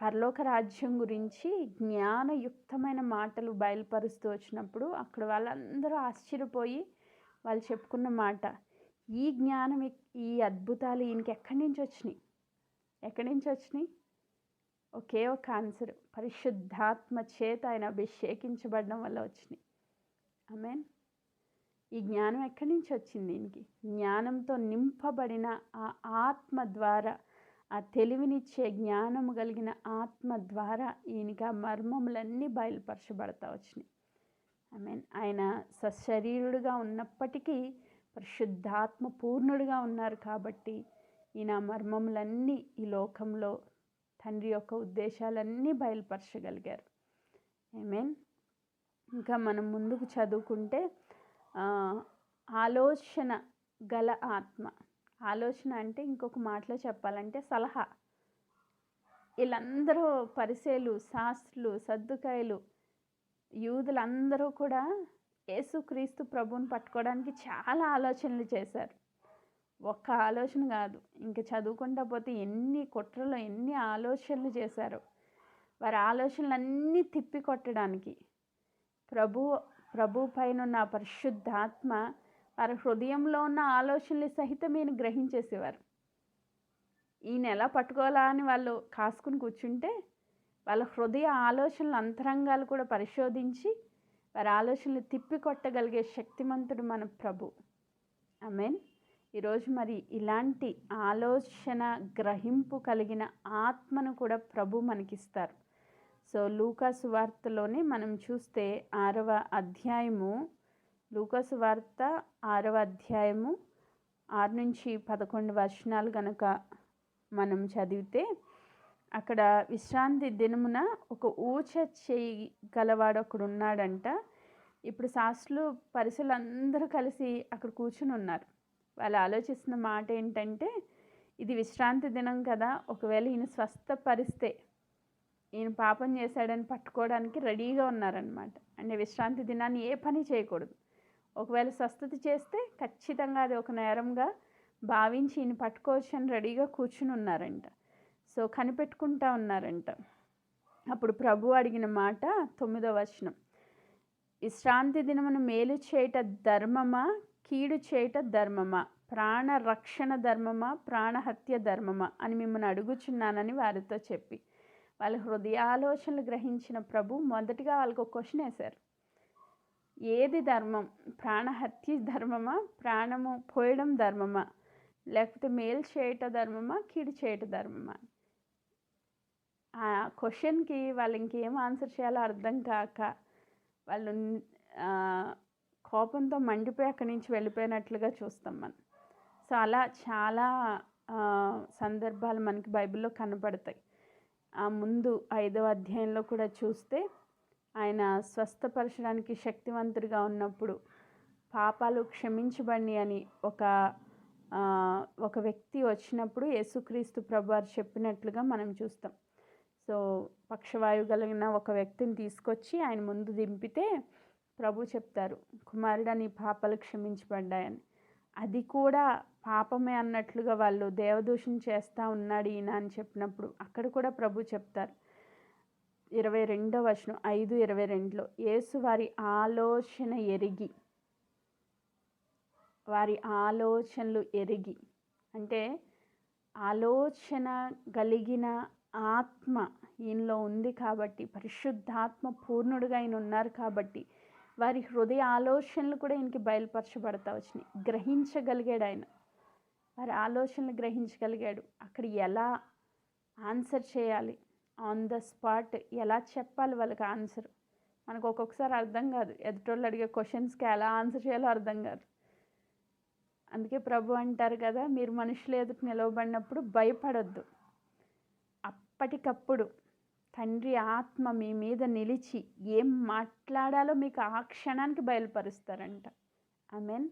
S1: పరలోక రాజ్యం గురించి జ్ఞానయుక్తమైన మాటలు బయలుపరుస్తూ వచ్చినప్పుడు అక్కడ వాళ్ళందరూ ఆశ్చర్యపోయి వాళ్ళు చెప్పుకున్న మాట, ఈ జ్ఞానం ఈ అద్భుతాలు ఈయనకి ఎక్కడి నుంచి వచ్చినాయి? ఒకే ఒక ఆన్సర్, పరిశుద్ధాత్మ చేత ఆయన అభిషేకించబడడం వల్ల వచ్చినాయి. ఆమేన్. ఈ జ్ఞానం ఎక్కడి నుంచి వచ్చింది? ఈయనకి జ్ఞానంతో నింపబడిన ఆ ఆత్మ ద్వారా, ఆ తెలివినిచ్చే జ్ఞానము కలిగిన ఆత్మ ద్వారా ఈయనకి ఆ మర్మములన్నీ బయలుపరచబడతా వచ్చినాయి. ఆమేన్. ఆయన సశరీరుడుగా ఉన్నప్పటికీ పరిశుద్ధాత్మ పూర్ణుడిగా ఉన్నారు కాబట్టి ఈయన మర్మములన్నీ ఈ లోకంలో తండ్రి యొక్క ఉద్దేశాలన్నీ బయలుపరచగలిగారు. ఆమేన్. ఇంకా మనం ముందుకు చదువుకుంటే ఆలోచన గల ఆత్మ. ఆలోచన అంటే ఇంకొక మాటలో చెప్పాలంటే సలహా. వీళ్ళందరూ పరిసయ్యులు, శాస్త్రులు, సద్దుకాయలు, యూదులందరూ కూడా యేసుక్రీస్తు ప్రభువుని పట్టుకోవడానికి చాలా ఆలోచనలు చేశారు. ఒక్క ఆలోచన కాదు, ఇంకా చదువుకుంటా పోతే ఎన్ని కుట్రలు, ఎన్ని ఆలోచనలు చేశారు. వారి ఆలోచనలన్నీ తిప్పి కొట్టడానికి ప్రభు పైన ఉన్న పరిశుద్ధాత్మ వారి హృదయంలో ఉన్న ఆలోచనలు సహితం ఈయన గ్రహించేసేవారు. ఈయన ఎలా పట్టుకోవాలా అని వాళ్ళు కాసుకుని కూర్చుంటే వాళ్ళ హృదయ ఆలోచనల అంతరంగాలు కూడా పరిశోధించి వారి ఆలోచనలు తిప్పికొట్టగలిగే శక్తిమంతుడు మన ప్రభు. ఆమేన్. ఈరోజు మరి ఇలాంటి ఆలోచన గ్రహింపు కలిగిన ఆత్మను కూడా ప్రభు మనకిస్తారు. సో లూకా సువార్తలోనే మనం చూస్తే 6వ అధ్యాయము, లూకా సువార్త 6వ అధ్యాయము 6 నుంచి 11 వచనాలు కనుక మనం చదివితే అక్కడ విశ్రాంతి దినమున ఒక ఊచ చేయి గలవాడు ఒకడు ఉన్నాడంట. ఇప్పుడు శాస్త్రులు పరిసయ్యులు అందరూ కలిసి అక్కడ కూర్చుని ఉన్నారు. వాళ్ళు ఆలోచిస్తున్న మాట ఏంటంటే, ఇది విశ్రాంతి దినం కదా, ఒకవేళ ఈయన స్వస్థపరిస్తే ఈయన పాపం చేశాడని పట్టుకోవడానికి రెడీగా ఉన్నారనమాట. అంటే విశ్రాంతి దినాన్ని ఏ పని చేయకూడదు. ఒకవేళ స్వస్థత చేస్తే ఖచ్చితంగా అది ఒక నేరంగా భావించి ఈయన పట్టుకోవచ్చు అని రెడీగా కూర్చుని ఉన్నారంట. సో కనిపెట్టుకుంటా ఉన్నారంట. అప్పుడు ప్రభు అడిగిన మాట 9వ వచనం, విశ్రాంతి దినమును మేలు చేయట ధర్మమా, కీడు చేయట ధర్మమా, ప్రాణ రక్షణ ధర్మమా, ప్రాణహత్య ధర్మమా అని మిమ్మల్ని అడుగుచున్నానని వారితో చెప్పి, వాళ్ళ హృదయాలోచనలు గ్రహించిన ప్రభు మొదటిగా వాళ్ళకు ఒక క్వశ్చన్ వేశారు. ఏది ధర్మం? ప్రాణహత్య ధర్మమా, ప్రాణము పోయడం ధర్మమా, లేకపోతే మేలు చేయట ధర్మమా, కీడు చేయట ధర్మమా? ఆ క్వశ్చన్కి వాళ్ళు ఇంకేం ఆన్సర్ చేయాలో అర్థం కాక వాళ్ళు కోపంతో మండిపోయి అక్కడి నుంచి వెళ్ళిపోయినట్లుగా చూస్తాం మనం. సో అలా చాలా సందర్భాలు మనకి బైబిల్లో కనపడతాయి. ఆ ముందు 5వ అధ్యాయంలో కూడా చూస్తే ఆయన స్వస్థపరచడానికి శక్తివంతుడిగా ఉన్నప్పుడు పాపాలు క్షమించబడి అని ఒక ఒక వ్యక్తి వచ్చినప్పుడు యేసుక్రీస్తు ప్రభువారు చెప్పినట్లుగా మనం చూస్తాం. సో పక్షవాయువు కలిగిన ఒక వ్యక్తిని తీసుకొచ్చి ఆయన ముందు దింపితే ప్రభు చెప్తారు, కుమారుడా నీ పాపాలు క్షమించబడ్డాయని. అది కూడా పాపమే అన్నట్లుగా వాళ్ళు దేవదూషణ చేస్తూ ఉన్నాడు ఈయన అని చెప్పినప్పుడు అక్కడ కూడా ప్రభు చెప్తారు 22వ వచనం 5:22లో, యేసు వారి ఆలోచన ఎరిగి, వారి ఆలోచనలు ఎరిగి అంటే ఆలోచన కలిగిన ఆత్మ ఈయనలో ఉంది కాబట్టి, పరిశుద్ధాత్మ పూర్ణుడుగా ఆయన ఉన్నారు కాబట్టి వారి హృదయ ఆలోచనలు కూడా ఈయనకి బయలుపరచబడతా వచ్చినాయి. గ్రహించగలిగాడు ఆయన, వారి ఆలోచనలు గ్రహించగలిగాడు. అక్కడ ఎలా ఆన్సర్ చేయాలి, ఆన్ ద స్పాట్ ఎలా చెప్పాలి వాళ్ళకి ఆన్సర్. మనకు ఒక్కొక్కసారి అర్థం కాదు, ఎదుటోళ్ళు అడిగే క్వశ్చన్స్కి ఎలా ఆన్సర్ చేయాలో అర్థం కాదు. అందుకే ప్రభు అంటారు కదా, మీరు మనుషులు ఎదుట నిలవబడినప్పుడు భయపడొద్దు, అప్పటికప్పుడు తండ్రి ఆత్మ మీ మీద నిలిచి ఏం మాట్లాడాలో మీకు ఆ క్షణానికి బయలుపరుస్తారంట. ఆమేన్.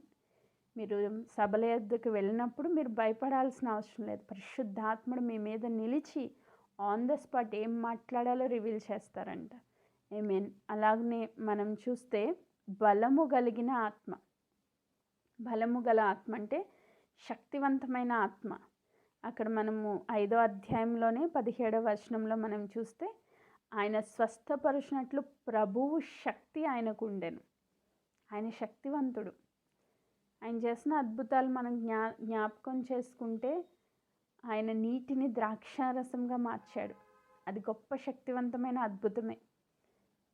S1: మీరు సభల యొద్దకు వెళ్ళినప్పుడు మీరు భయపడాల్సిన అవసరం లేదు. పరిశుద్ధాత్ముడు మీ మీద నిలిచి ఆన్ ద స్పాట్ ఏం మాట్లాడాలో రివీల్ చేస్తారంట. ఆమేన్. అలాగనే మనం చూస్తే బలము కలిగిన ఆత్మ, బలము గల ఆత్మ అంటే శక్తివంతమైన ఆత్మ. అక్కడ మనము 5వ అధ్యాయంలోనే 17వ వచనంలో మనం చూస్తే ఆయన స్వస్థపరిచినట్లు ప్రభువు శక్తి ఆయనకు ఉండెను. ఆయన శక్తివంతుడు. ఆయన చేసిన అద్భుతాలు మనం జ్ఞాపకం చేసుకుంటే ఆయన నీటిని ద్రాక్షారసంగా మార్చాడు. అది గొప్ప శక్తివంతమైన అద్భుతమే.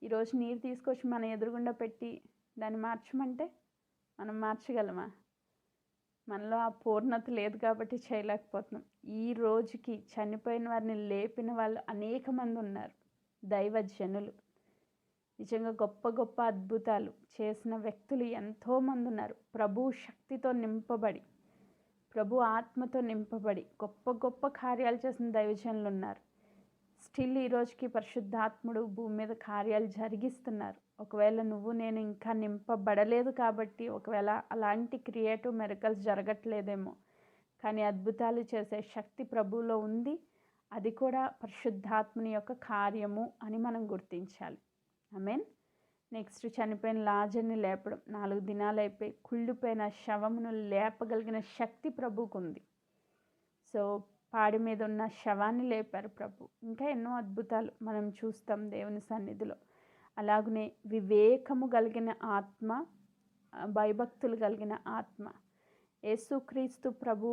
S1: ఈరోజు నీరు తీసుకొచ్చి మన ఎదురుగుండా పెట్టి దాన్ని మార్చమంటే మనం మార్చగలమా? మనలో ఆ పూర్ణత లేదు కాబట్టి చేయలేకపోతున్నాం. ఈ రోజుకి చనిపోయిన వారిని లేపిన వాళ్ళు అనేక మంది ఉన్నారు, దైవజనులు. నిజంగా గొప్ప గొప్ప అద్భుతాలు చేసిన వ్యక్తులు ఎంతోమంది ఉన్నారు. ప్రభు శక్తితో నింపబడి, ప్రభు ఆత్మతో నింపబడి గొప్ప గొప్ప కార్యాలు చేసిన దైవజనులు ఉన్నారు. స్టిల్ ఈరోజుకి పరిశుద్ధాత్ముడు భూమి మీద కార్యాలు జరిగిస్తున్నారు. ఒకవేళ నువ్వు నేను ఇంకా నింపబడలేదు కాబట్టి ఒకవేళ అలాంటి క్రియేటివ్ మిరకల్స్ జరగట్లేదేమో, కానీ అద్భుతాలు చేసే శక్తి ప్రభువులో ఉంది. అది కూడా పరిశుద్ధాత్మని యొక్క కార్యము అని మనం గుర్తించాలి. ఆమేన్. నెక్స్ట్ చనిపోయిన లాజర్ని లేపడం. 4 దినాలు అయిపోయి కుళ్ళిపోయిన శవమును లేపగలిగిన శక్తి ప్రభువుకు ఉంది. సో పాడి మీద ఉన్న శవాన్ని లేపారు ప్రభు. ఇంకా ఎన్నో అద్భుతాలు మనం చూస్తాం దేవుని సన్నిధిలో. అలాగనే వివేకము కలిగిన ఆత్మ, భయభక్తులు కలిగిన ఆత్మ. యేసుక్రీస్తు ప్రభు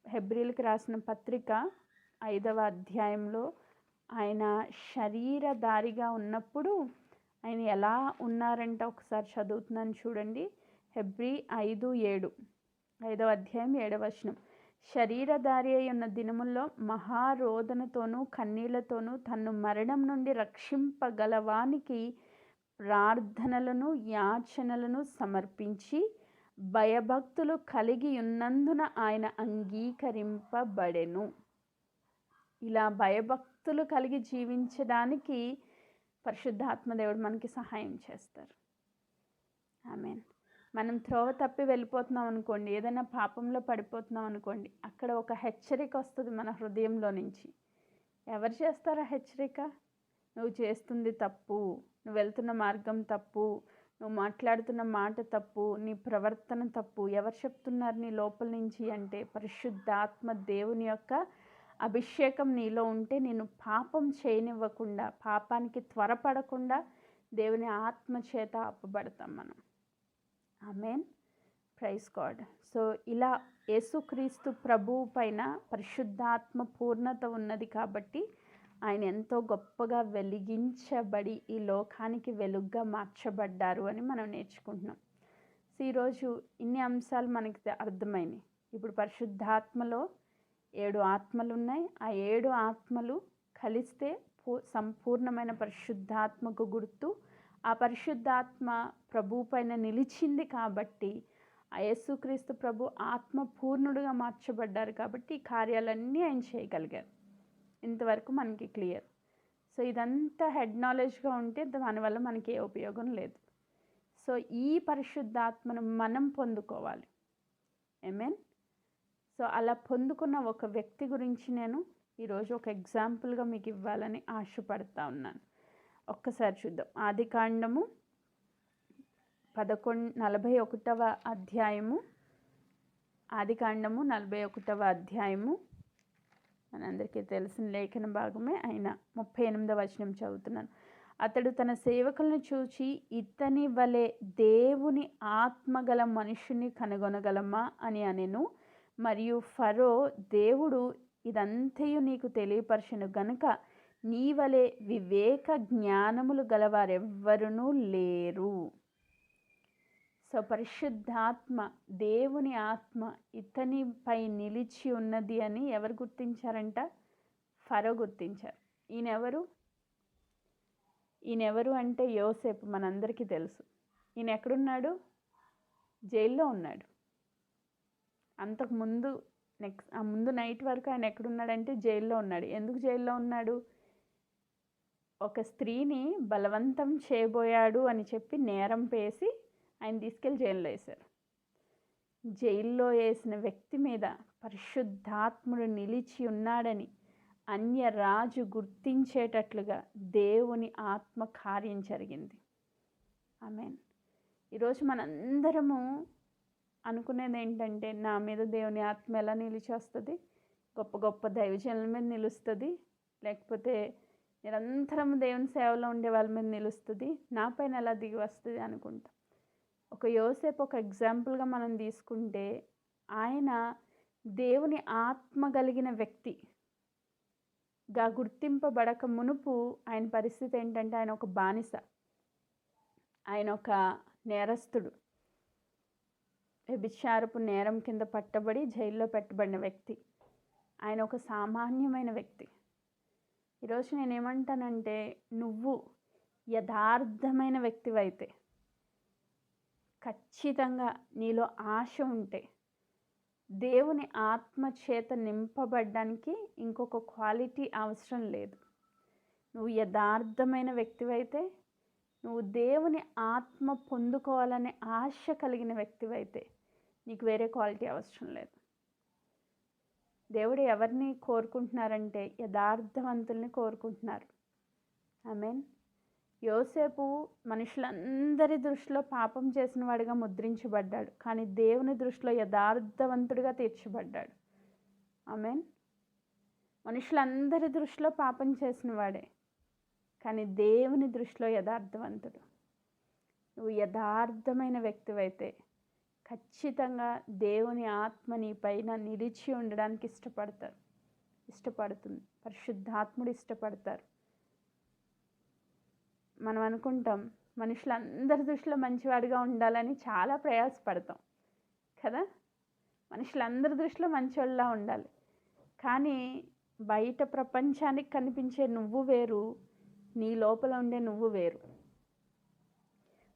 S1: హెబ్రీలకు రాసిన పత్రిక 5వ అధ్యాయంలో ఆయన శరీరధారిగా ఉన్నప్పుడు ఆయన ఎలా ఉన్నారంటే ఒకసారి చదువుతున్నాను చూడండి. హెబ్రీ 5:7, 5వ అధ్యాయం 7వ వచనం. శరీరధారి అయి ఉన్న దినముల్లో మహారోదనతోనూ కన్నీళ్లతోనూ తన్ను మరణం నుండి రక్షింపగలవానికి ప్రార్థనలను యాచనలను సమర్పించి భయభక్తులు కలిగి ఉన్నందున ఆయన అంగీకరింపబడెను. ఇలా భయభక్తులు కలిగి జీవించడానికి పరిశుద్ధాత్మదేవుడు మనకి సహాయం చేస్తారు. ఆమేన్. మనం త్రోవ తప్పి వెళ్ళిపోతున్నాం అనుకోండి, ఏదైనా పాపంలో పడిపోతున్నాం అనుకోండి, అక్కడ ఒక హెచ్చరిక వస్తుంది మన హృదయంలో నుంచి. ఎవరు చేస్తారా హెచ్చరిక? నువ్వు చేస్తుంది తప్పు, నువ్వు వెళ్తున్న మార్గం తప్పు, నువ్వు మాట్లాడుతున్న మాట తప్పు, నీ ప్రవర్తన తప్పు. ఎవరు చెప్తున్నారు నీ లోపల నుంచి అంటే పరిశుద్ధాత్మ దేవుని యొక్క అభిషేకం నీలో ఉంటే నేను పాపం చేయనివ్వకుండా, పాపానికి త్వరపడకుండా దేవుని ఆత్మ చేత ఆపబడతాం మనం. ఆమేన్. Praise God. సో ఇలా యేసుక్రీస్తు ప్రభువు పైన పరిశుద్ధాత్మ పూర్ణత ఉన్నది కాబట్టి ఆయన ఎంతో గొప్పగా వెలిగించబడి ఈ లోకానికి వెలుగుగా మార్చబడ్డారు అని మనం నేర్చుకుంటున్నాం. సో ఈరోజు ఇన్ని అంశాలు మనకి అర్థమైనాయి. ఇప్పుడు పరిశుద్ధాత్మలో 7 ఆత్మలు ఉన్నాయి. ఆ 7 ఆత్మలు కలిస్తే సంపూర్ణమైన పరిశుద్ధాత్మకు గుర్తు. ఆ పరిశుద్ధాత్మ ప్రభు పైన నిలిచింది కాబట్టి ఆ యేసుక్రీస్తు ప్రభు ఆత్మ పూర్ణుడుగా మార్చబడ్డారు కాబట్టి ఈ కార్యాలన్నీ ఆయన చేయగలిగారు. ఇంతవరకు మనకి క్లియర్. సో ఇదంతా హెడ్ నాలెడ్జ్గా ఉంటే దానివల్ల మనకి ఏ ఉపయోగం లేదు. సో ఈ పరిశుద్ధాత్మను మనం పొందుకోవాలి. ఆమేన్. సో అలా పొందుకున్న ఒక వ్యక్తి గురించి నేను ఈరోజు ఒక ఎగ్జాంపుల్గా మీకు ఇవ్వాలని ఆశపడతా ఉన్నాను. ఒక్కసారి చూద్దాం. ఆదికాండము 41వ అధ్యాయము. ఆదికాండము 41వ అధ్యాయము మనందరికీ తెలిసిన లేఖన భాగమే అయినా 38వ వచనం చదువుతున్నాను. అతడు తన సేవకులను చూచి, ఇతని వలె దేవుని ఆత్మగల మనుషుని కనుగొనగలమా అని అనెను. మరియు ఫరో, దేవుడు ఇదంతయు నీకు తెలియపరచును గనుక నీ వలె వివేక జ్ఞానములు గలవారెవ్వరునూ లేరు. సో పరిశుద్ధాత్మ, దేవుని ఆత్మ ఇతనిపై నిలిచి ఉన్నది అని ఎవరు గుర్తించారంట? ఫరో గుర్తించారు. ఈయనెవరు అంటే యోసేపు. మనందరికీ తెలుసు. ఈయన ఎక్కడున్నాడు? జైల్లో ఉన్నాడు. అంతకుముందు ముందు నైట్ వరకు ఆయన ఎక్కడున్నాడంటే జైల్లో ఉన్నాడు. ఎందుకు జైల్లో ఉన్నాడు? ఒక స్త్రీని బలవంతం చేయబోయాడు అని చెప్పి నేరం పేసి ఆయన తీసుకెళ్ళి జైల్లో వేశారు. జైల్లో వేసిన వ్యక్తి మీద పరిశుద్ధాత్ముడు నిలిచి ఉన్నాడని అన్య రాజు గుర్తించేటట్లుగా దేవుని ఆత్మ కార్యం జరిగింది. ఆమేన్. ఈరోజు మనందరము అనుకునేది ఏంటంటే, నా మీద దేవుని ఆత్మ ఎలా నిలిచి వస్తుంది? గొప్ప గొప్ప దైవజనుల మీద నిలుస్తుంది, లేకపోతే నిరంతరం దేవుని సేవలో ఉండే వాళ్ళ మీద నిలుస్తుంది, నా పైన ఎలా దిగి వస్తుంది అనుకుంటాం. ఒక యోసేపు ఒక ఎగ్జాంపుల్గా మనం తీసుకుంటే, ఆయన దేవుని ఆత్మ కలిగిన వ్యక్తిగా గుర్తింపబడక మునుపు ఆయన పరిస్థితి ఏంటంటే, ఆయన ఒక బానిస, ఆయన ఒక నేరస్తుడు, వ్యభిచారపు నేరం కింద పట్టబడి జైల్లో పెట్టబడిన వ్యక్తి. ఆయన ఒక సామాన్యమైన వ్యక్తి. ఈరోజు నేనేమంటానంటే, నువ్వు యథార్థమైన వ్యక్తివైతే, ఖచ్చితంగా నీలో ఆశ ఉంటే, దేవుని ఆత్మ చేత నింపబడ్డానికి ఇంకొక క్వాలిటీ అవసరం లేదు. నువ్వు యథార్థమైన వ్యక్తివైతే, నువ్వు దేవుని ఆత్మ పొందుకోవాలనే ఆశ కలిగిన వ్యక్తివైతే, నీకు వేరే క్వాలిటీ అవసరం లేదు. దేవుడు ఎవరిని కోరుకుంటున్నారంటే యథార్థవంతుల్ని కోరుకుంటున్నారు. ఆమేన్. యోసేపు మనుషులందరి దృష్టిలో పాపం చేసిన వాడిగా ముద్రించబడ్డాడు, కానీ దేవుని దృష్టిలో యథార్థవంతుడిగా తీర్చబడ్డాడు. ఆమేన్. మనుషులందరి దృష్టిలో పాపం చేసిన వాడే, కానీ దేవుని దృష్టిలో యథార్థవంతుడు. నువ్వు యథార్థమైన వ్యక్తివైతే ఖచ్చితంగా దేవుని ఆత్మ నీ పైన నిలిచి ఉండడానికి ఇష్టపడుతుంది. పరిశుద్ధాత్ముడు ఇష్టపడతారు. మనం అనుకుంటాం మనుషులందరి దృష్టిలో మంచివాడిగా ఉండాలని చాలా ప్రయాసపడతాం కదా. మనుషులందరి దృష్టిలో మంచివాళ్ళలా ఉండాలి, కానీ బయట ప్రపంచానికి కనిపించే నువ్వు వేరు, నీ లోపల ఉండే నువ్వు వేరు.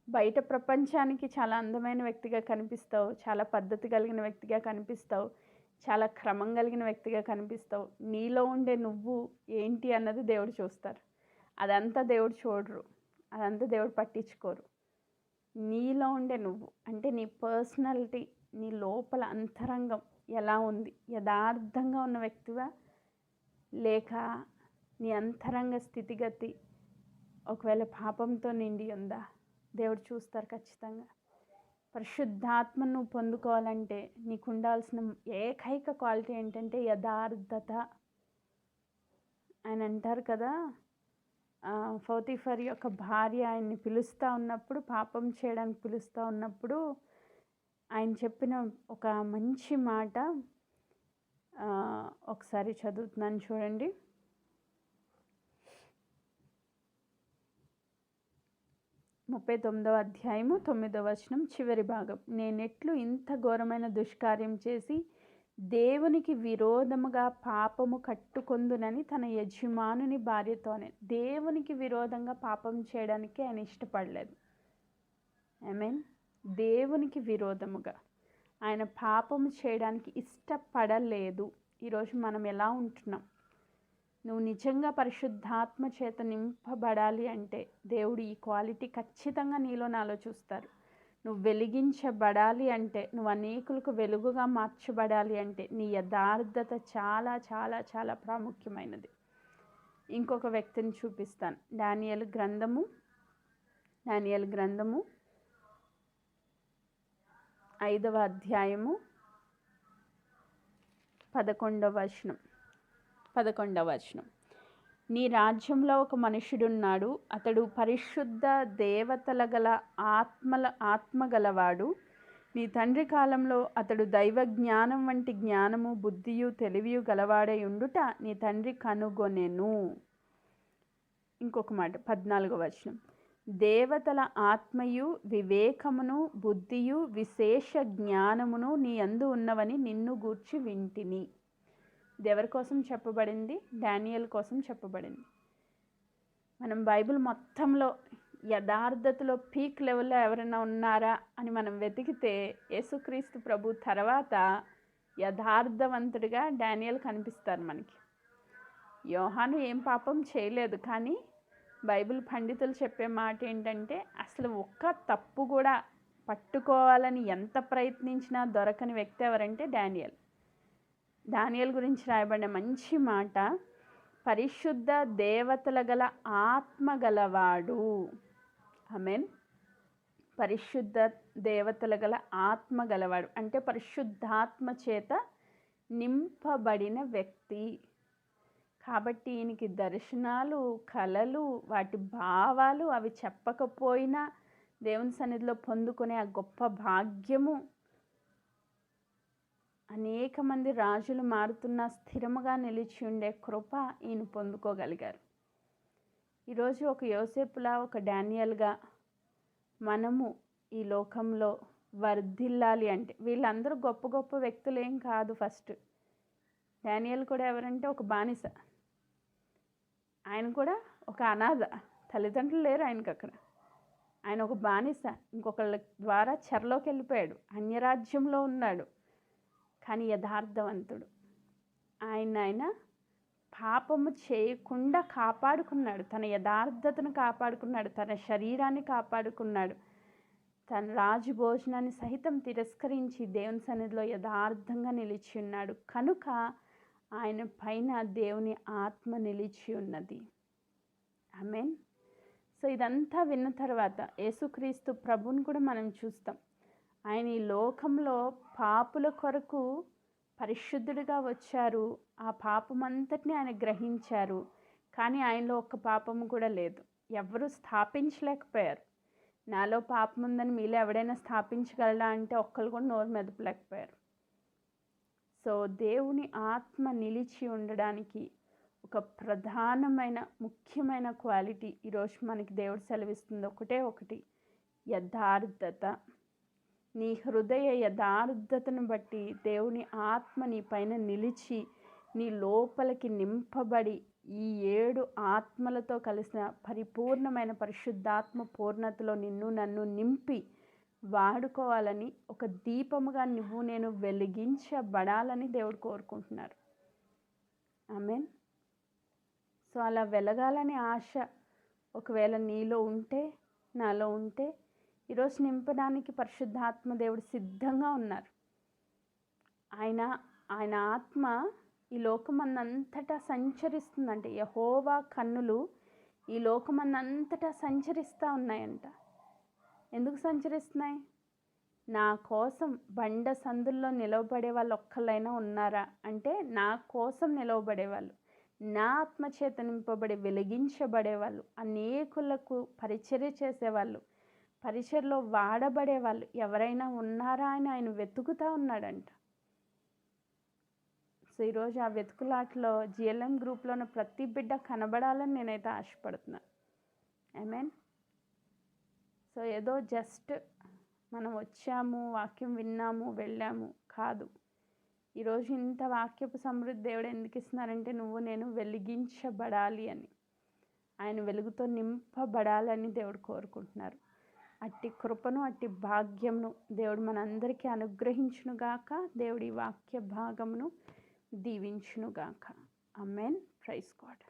S1: బయట ప్రపంచానికి చాలా అందమైన వ్యక్తిగా కనిపిస్తావు, చాలా పద్ధతి కలిగిన వ్యక్తిగా కనిపిస్తావు, చాలా క్రమం కలిగిన వ్యక్తిగా కనిపిస్తావు. నీలో ఉండే నువ్వు ఏంటి అన్నది దేవుడు చూస్తారు. అదంతా దేవుడు చూడరు, అదంతా దేవుడు పట్టించుకోరు. నీలో ఉండే నువ్వు అంటే నీ పర్సనాలిటీ, నీ లోపల అంతరంగం ఎలా ఉంది? యథార్థంగా ఉన్న వ్యక్తివా, లేక నీ అంతరంగ స్థితిగతి ఒకవేళ పాపంతో నిండి ఉందా? దేవుడు చూస్తారు ఖచ్చితంగా. పరిశుద్ధాత్మను నువ్వు పొందుకోవాలంటే నీకు ఉండాల్సిన ఏకైక క్వాలిటీ ఏంటంటే యథార్థత. ఆయన అంటారు కదా, పోతీఫర్ యొక్క భార్య ఆయన్ని పిలుస్తూ ఉన్నప్పుడు, పాపం చేయడానికి పిలుస్తూ ఉన్నప్పుడు ఆయన చెప్పిన ఒక మంచి మాట ఒకసారి చదువుతున్నాను చూడండి. ముప్పై 39వ అధ్యాయము 9వ వచనం చివరి భాగం. నేనెట్లు ఇంత ఘోరమైన దుష్కార్యం చేసి దేవునికి విరోధముగా పాపము కట్టుకొందునని తన యజమానుని భార్యతోనే. దేవునికి విరోధంగా పాపం చేయడానికి ఆయన ఇష్టపడలేదు. ఆమేన్. దేవునికి విరోధముగా ఆయన పాపము చేయడానికి ఇష్టపడలేదు. ఈరోజు మనం ఎలా ఉంటున్నాం? నువ్వు నిజంగా పరిశుద్ధాత్మ చేత నింపబడాలి అంటే దేవుడు ఈ క్వాలిటీ ఖచ్చితంగా నీలో నాలో చూస్తారు. నువ్వు వెలిగించబడాలి అంటే, నువ్వు అనేకులకు వెలుగుగా మార్చబడాలి అంటే నీ యథార్థత చాలా చాలా చాలా ప్రాముఖ్యమైనది. ఇంకొక వ్యక్తిని చూపిస్తాను. దానియేలు గ్రంథము 5వ అధ్యాయము 11వ వచనం. నీ రాజ్యంలో ఒక మనుషుడున్నాడు, అతడు పరిశుద్ధ దేవతల గల ఆత్మ గలవాడు. నీ తండ్రి కాలంలో అతడు దైవ జ్ఞానం వంటి జ్ఞానము, బుద్ధియు, తెలివియు గలవాడై ఉండుట నీ తండ్రి కనుగొనెను. ఇంకొక మాట 14వ వచనం. దేవతల ఆత్మయు, వివేకమును, బుద్ధియు, విశేష జ్ఞానమును నీ యందు ఉన్నవని నిన్ను గూర్చి వింటిని. ఎవరి కోసం చెప్పబడింది? దానియేలు కోసం చెప్పబడింది. మనం బైబిల్ మొత్తంలో యథార్థతలో పీక్ లెవెల్లో ఎవరైనా ఉన్నారా అని మనం వెతికితే యేసుక్రీస్తు ప్రభు తర్వాత యథార్థవంతుడిగా దానియేలు కనిపిస్తారు మనకి. యోహాను ఏం పాపం చేయలేదు, కానీ బైబిల్ పండితులు చెప్పే మాట ఏంటంటే అసలు ఒక్క తప్పు కూడా పట్టుకోవాలని ఎంత ప్రయత్నించినా దొరకని వ్యక్తి ఎవరంటే దానియేలు గురించి రాయబడిన మంచి మాట, పరిశుద్ధ దేవతల గల ఆత్మ గలవాడు. ఆమేన్. పరిశుద్ధ దేవతల గల ఆత్మ గలవాడు అంటే పరిశుద్ధాత్మ చేత నింపబడిన వ్యక్తి. కాబట్టి ఈయనకి దర్శనాలు, కలలు, వాటి భావాలు అవి చెప్పకపోయినా దేవుని సన్నిధిలో పొందుకునే ఆ గొప్ప భాగ్యము, అనేక మంది రాజులు మారుతున్న స్థిరముగా నిలిచి ఉండే కృప ఈయన పొందుకోగలిగారు. ఈరోజు ఒక యోసేపులా, ఒక డానియల్గా మనము ఈ లోకంలో వర్ధిల్లాలి అంటే, వీళ్ళందరూ గొప్ప గొప్ప వ్యక్తులు ఏం కాదు. ఫస్ట్ డానియల్ కూడా ఎవరంటే ఒక బానిస. ఆయన కూడా ఒక అనాథ, తల్లిదండ్రులు లేరు ఆయనకు అక్కడ. ఆయన ఒక బానిస, ఇంకొకళ్ళ ద్వారా చెరలోకి వెళ్ళిపోయాడు, అన్యరాజ్యంలో ఉన్నాడు. కానీ యథార్థవంతుడు. ఆయన పాపము చేయకుండా కాపాడుకున్నాడు, తన యథార్థతను కాపాడుకున్నాడు, తన శరీరాన్ని కాపాడుకున్నాడు, తన రాజు భోజనాన్ని సహితం తిరస్కరించి దేవుని సన్నిధిలో యథార్థంగా నిలిచి ఉన్నాడు. కనుక ఆయన పైన దేవుని ఆత్మ నిలిచి ఉన్నది. ఆమేన్. సో ఇదంతా విన్న తర్వాత యేసుక్రీస్తు ప్రభుని కూడా మనం చూస్తాం. ఆయన ఈ లోకంలో పాపుల కొరకు పరిశుద్ధుడిగా వచ్చారు. ఆ పాపమంతటిని ఆయన గ్రహించారు. కానీ ఆయనలో ఒక్క పాపము కూడా లేదు. ఎవరు స్థాపించలేకపోయారు. నాలో పాపం ఉందని మీలో ఎవడైనా స్థాపించగలరా అంటే ఒక్కరు కూడా నోరు మెదపలేకపోయారు. సో దేవుని ఆత్మ నిలిచి ఉండడానికి ఒక ప్రధానమైన ముఖ్యమైన క్వాలిటీ ఈరోజు మనకి దేవుడు సెలవిస్తుంది. ఒకటి యథార్థత. నీ హృదయ యథార్థతను బట్టి దేవుని ఆత్మ నీ పైన నిలిచి నీ లోపలికి నింపబడి ఈ 7 ఆత్మలతో కలిసిన పరిపూర్ణమైన పరిశుద్ధాత్మ పూర్ణతలో నిన్ను నన్ను నింపి వాడుకోవాలని, ఒక దీపముగా నువ్వు నేను వెలిగించబడాలని దేవుడు కోరుకుంటున్నారు. ఆమేన్. సో అలా వెలగాలని ఆశ ఒకవేళ నీలో ఉంటే, నాలో ఉంటే, ఈరోజు నింపడానికి పరిశుద్ధాత్మ దేవుడు సిద్ధంగా ఉన్నారు. ఆయన ఆత్మ ఈ లోకమన్నంతటా సంచరిస్తుందంటే, యెహోవా కన్నులు ఈ లోకమన్నంతటా సంచరిస్తూ ఉన్నాయంట. ఎందుకు సంచరిస్తున్నాయి? నా కోసం బండ సందుల్లో నిలవబడే వాళ్ళు ఒక్కళ్ళైనా ఉన్నారా అంటే, నా కోసం నిలవబడేవాళ్ళు, నా ఆత్మచేత నింపబడి వెలిగించబడేవాళ్ళు, అనేకులకు పరిచర్య చేసేవాళ్ళు, పరిచర్లో వాడబడేవాళ్ళు ఎవరైనా ఉన్నారా అని ఆయన వెతుకుతూ ఉన్నాడంట. సో ఈరోజు ఆ వెతుకులాట్లో జిఎల్ఎం గ్రూప్లో ఉన్న ప్రతి బిడ్డ కనబడాలని నేనైతే ఆశపడుతున్నాను. ఆమేన్. సో ఏదో జస్ట్ మనం వచ్చాము, వాక్యం విన్నాము, వెళ్ళాము కాదు. ఈరోజు ఇంత వాక్యపు సమృద్ధి దేవుడు ఎందుకు ఇస్తున్నారంటే, నువ్వు నేను వెలిగించబడాలి అని, ఆయన వెలుగుతో నింపబడాలని దేవుడు కోరుకుంటున్నారు. అట్టి కృపను, అట్టి భాగ్యమును దేవుడు మనందరికీ అనుగ్రహించునుగాక. దేవుడి వాక్య భాగమును దీవించునుగాక. ఆమేన్. Praise God.